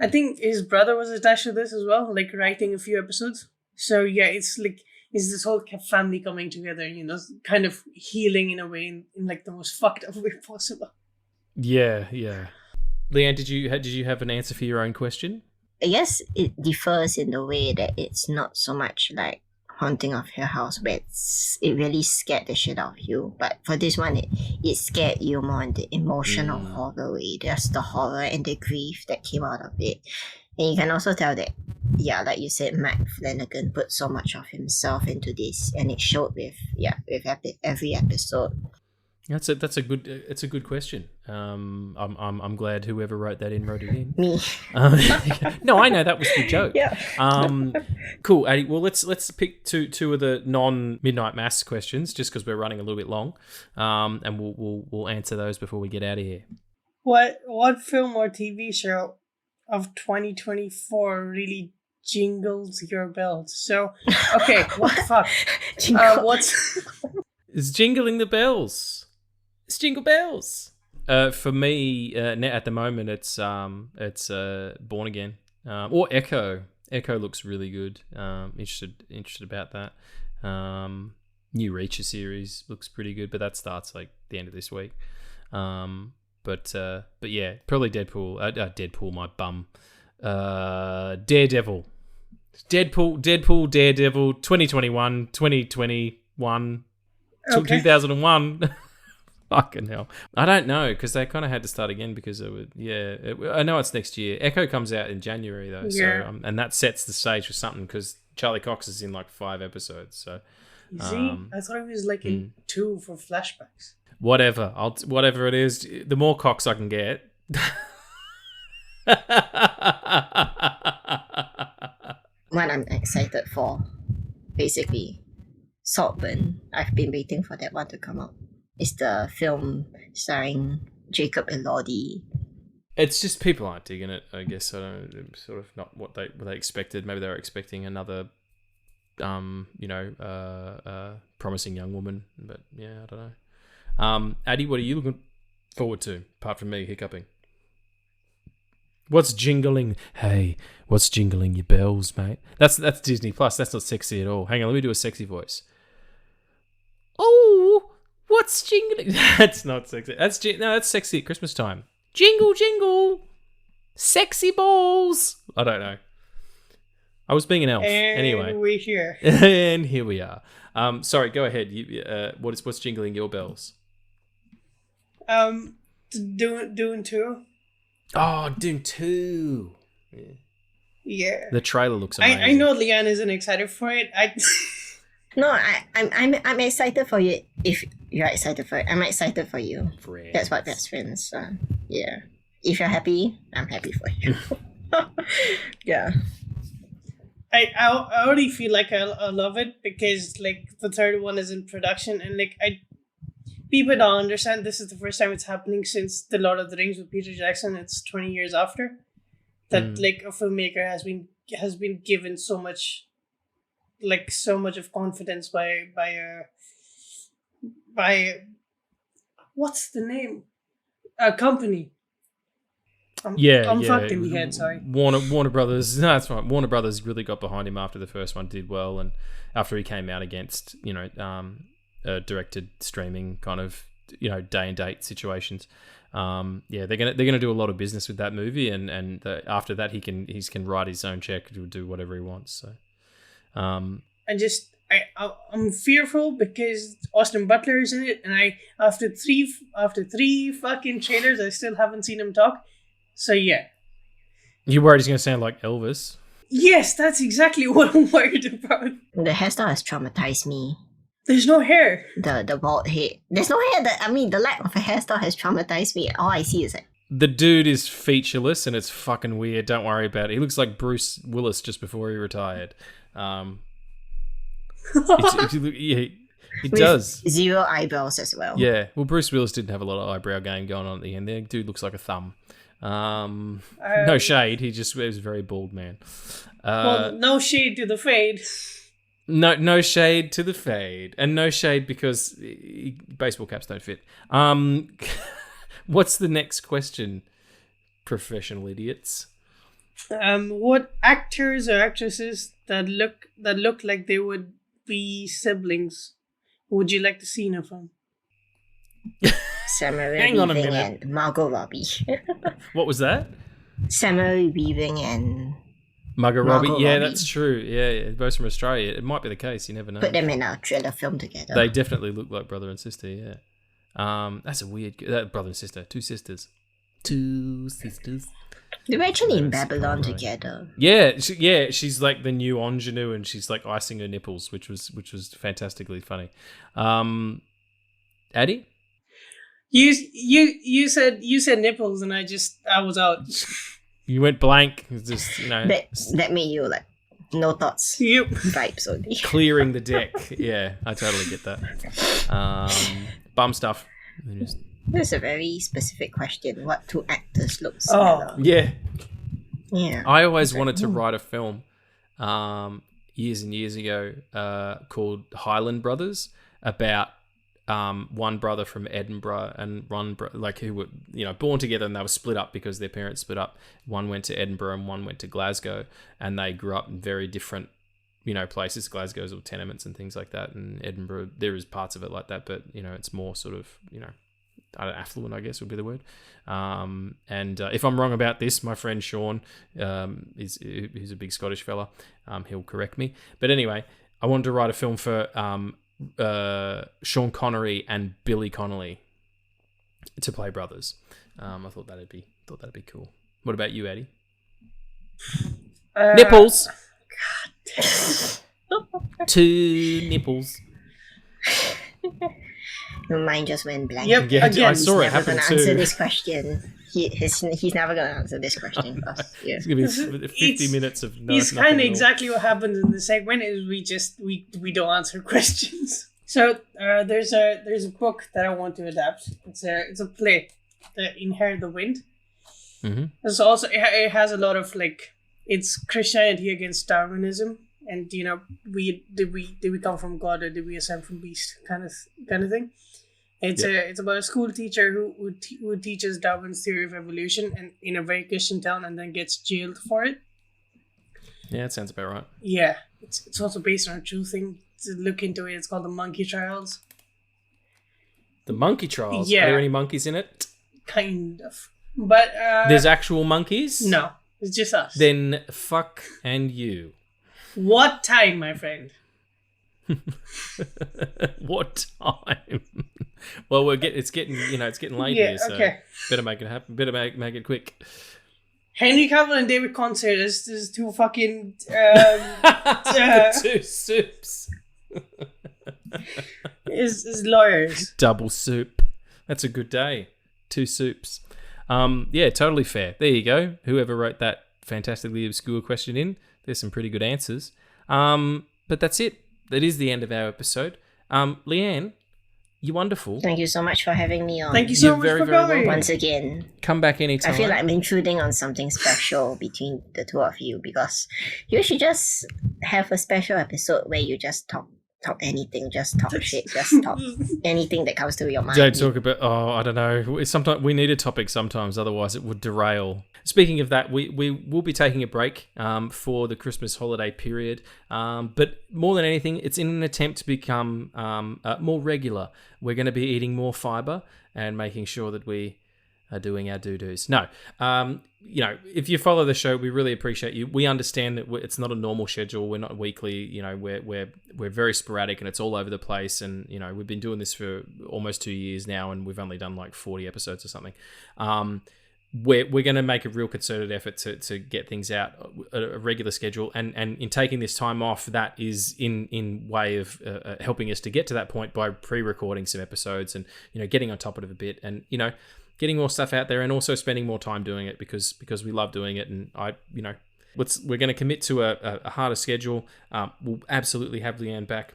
I think his brother was attached to this as well, like, writing a few episodes. So yeah, it's like, it's this whole family coming together, kind of healing in a way, in like the most fucked up way possible. Yeah. Leanne, did you have an answer for your own question? I guess it differs in the way that it's not so much like Haunting of Hill House, where it really scared the shit out of you. But for this one, it scared you more in the emotional horror way. There's the horror and the grief that came out of it. And you can also tell that, yeah, like you said, Matt Flanagan put so much of himself into this, and it showed with every episode. It's a good question. I'm glad whoever wrote it in. Me. No, I know that was the joke. Yeah. Cool, Addy. Well, let's pick two of the non-Midnight Mass questions, just because we're running a little bit long, and we'll answer those before we get out of here. What film or TV show of 2024 really jingles your bells? So, okay, what the fuck? What's It's jingling the bells. It's Jingle Bells. For me, at the moment, it's Born Again or Echo. Echo looks really good. Interested about that. New Reacher series looks pretty good, but that starts like the end of this week. But yeah, probably Deadpool. Deadpool, my bum. Daredevil. Deadpool, Daredevil, 2021, 2021, Okay. 2001. Fucking hell. I don't know, because they kind of had to start again because of it. Yeah, I know it's next year. Echo comes out in January, though. Yeah. So, and that sets the stage for something, because Charlie Cox is in like 5 episodes. So, See, I thought it was like in 2 for flashbacks. whatever. Whatever it is, the more Cox I can get. What I'm excited for, basically, Saltburn. I've been waiting for that one to come out. It's the film starring Jacob Elordi. It's just people aren't digging it, I guess. I don't, sort of not what they expected. Maybe they were expecting another, promising young woman. But yeah, I don't know. Addy, what are you looking forward to, apart from me hiccuping? What's jingling? Hey, what's jingling your bells, mate? That's Disney Plus. That's not sexy at all. Hang on, let me do a sexy voice. Oh, what's jingling? That's not sexy. That's sexy at Christmas time. Jingle, jingle, sexy balls. I don't know. I was being an elf. And Anyway, we're here. and here we are. Sorry, go ahead. What's jingling your bells? Dune 2. Oh, Dune 2. Yeah. The trailer looks amazing. I know Leanne isn't excited for it. No, I'm excited for you. If you're excited for it, I'm excited for you. Friends. That's what best friends. Yeah. If you're happy, I'm happy for you. Yeah. I already feel like I love it because like the third one is in production, and like people don't understand this is the first time it's happening since The Lord of the Rings with Peter Jackson. It's 20 years after that like a filmmaker has been given so much of confidence by what's the name? A company. I'm fucked in the head, sorry. Warner Brothers. No, that's right. Warner Brothers really got behind him after the first one did well, and after he came out against directed streaming kind of day and date situations. They're gonna do a lot of business with that movie, and after that he can write his own check to do whatever he wants. So, I'm fearful because Austin Butler is in it, and after three fucking trailers, I still haven't seen him talk. So yeah. You worried he's gonna sound like Elvis? Yes, that's exactly what I'm worried about. The hairstyle has traumatized me. There's no hair. The bald head. There's no hair. The lack of a hairstyle has traumatized me. All I see is it. The dude is featureless, and it's fucking weird. Don't worry about it. He looks like Bruce Willis just before he retired. It With does. 0 eyebrows as well. Yeah. Well, Bruce Willis didn't have a lot of eyebrow game going on at the end. The dude looks like a thumb. No shade. He was a very bald man. Well, no shade to the fade. No shade to the fade, and no shade because baseball caps don't fit. What's the next question, professional idiots? What actors or actresses that look like they would be siblings would you like to see in a film? Samuel Hang on a Weaving minute. and Margot Robbie. What was that? Samuel Weaving and Margot Robbie. Margot Yeah, Robbie. that's true. Yeah, both from Australia. It might be the case. You never know. put them in a thriller film together. They definitely look like brother and sister. Yeah. That's a weird brother and sister. Two sisters. They were actually in That's Babylon right. together. Yeah, she's like the new ingenue, and she's like icing her nipples, which was fantastically funny. Addie? You said nipples, and I was out. You went blank. It's just, That made you like no thoughts, Yep. vibes only. clearing the deck. Yeah, I totally get that. Bum stuff. Just- That's a very specific question. What two actors look similar? yeah. Yeah. I always wanted to write a film years and years ago called Highland Brothers about one brother from Edinburgh and one who were born together, and they were split up because their parents split up. One went to Edinburgh and one went to Glasgow, and they grew up in very different places. Glasgow's all tenements and things like that, and Edinburgh, there is parts of it like that, but it's more sort of affluent, I guess would be the word. And if I'm wrong about this, my friend Sean, he's a big Scottish fella, he'll correct me. But anyway, I wanted to write a film for Sean Connery and Billy Connolly to play brothers. I thought that'd be cool. What about you, Eddie? Nipples. Two nipples. Your mind just went blank. Yep. Yeah, Again, I saw it He's never happen gonna too. answer this question. He's never gonna answer this question for us. Yeah. It's gonna be 50 minutes of It's nothing kind of at all. exactly what happens in the segment. Is we don't answer questions. So there's a book that I want to adapt. It's a play, Inherit the Wind. Mm-hmm. It's also it has a lot of it's Christianity against Darwinism, and did we come from God or did we ascend from beast kind of thing. It's about a school teacher who teaches Darwin's theory of evolution and in a very Christian town, and then gets jailed for it. Yeah, that sounds about right. Yeah, it's also based on a true thing. To look into it, it's called the Monkey Trials. The monkey trials. Yeah. Are there any monkeys in it? Kind of, but There's actual monkeys? no, it's just us. Then fuck and you. What time, my friend? What time? Well, it's getting late Yeah, here, so okay. better make it happen. Better make it quick. Henry Cavill and David Concert is two fucking Two soups. is lawyers. Double soup. That's a good day. Two soups. Yeah, totally fair. There you go. Whoever wrote that fantastically obscure question in, there's some pretty good answers. But that's it. That is the end of our episode. Leanne, you're wonderful. Thank you so much for having me on. Thank you so You're much very, for very coming. welcome. Once again, Come back anytime. I feel like I'm intruding on something special between the two of you, because you should just have a special episode where you just talk anything, just talk shit, just talk anything that comes to your mind. Don't talk about, I don't know. Sometimes we need a topic sometimes, otherwise it would derail. Speaking of that, we will be taking a break for the Christmas holiday period. But more than anything, it's in an attempt to become more regular. We're going to be eating more fiber and making sure that we are doing our doo-doos. No, if you follow the show, we really appreciate you. We understand that it's not a normal schedule. We're not weekly. We're very sporadic and it's all over the place. And we've been doing this for almost 2 years now, and we've only done like 40 episodes or something. We're going to make a real concerted effort to get things out at a regular schedule, and in taking this time off, that is in way of helping us to get to that point by pre-recording some episodes and getting on top of it a bit, and getting more stuff out there, and also spending more time doing it because we love doing it. And we're going to commit to a harder schedule. We'll absolutely have Leanne back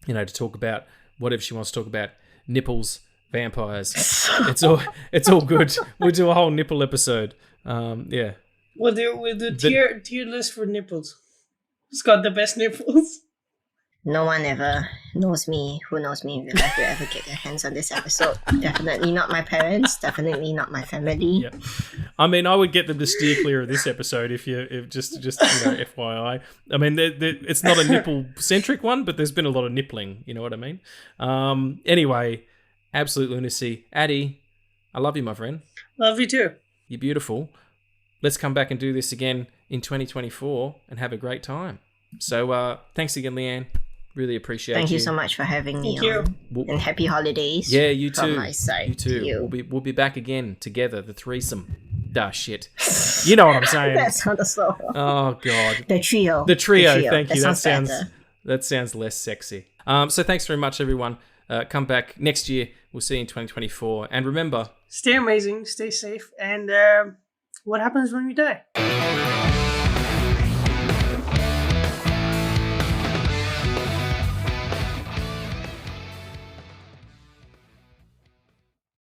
to talk about whatever she wants to talk about. Nipples, vampires. It's all good. We'll do a whole nipple episode. Yeah. We'll do tier list for nipples. Who's got the best nipples? No one ever knows me who knows me in real life will ever get their hands on this episode. Definitely not my parents. Definitely not my family. Yeah. I mean, I would get them to steer clear of this episode if just FYI. I mean, it's not a nipple centric one, but there's been a lot of nippling. You know what I mean? Anyway, absolute lunacy. Addie, I love you, my friend. Love you too. You're beautiful. Let's come back and do this again in 2024 and have a great time. So thanks again, Leanne. Really appreciate Thank you so much for having me on. And happy holidays. Yeah, you too. From my side. You too. You. We'll be back again together, the threesome. Shit. You know what I'm saying. That sounded so. Oh god. The trio. Thank you. That sounds less sexy. So thanks very much, everyone. Come back next year. We'll see you in 2024. And remember, stay amazing, stay safe, and what happens when we die?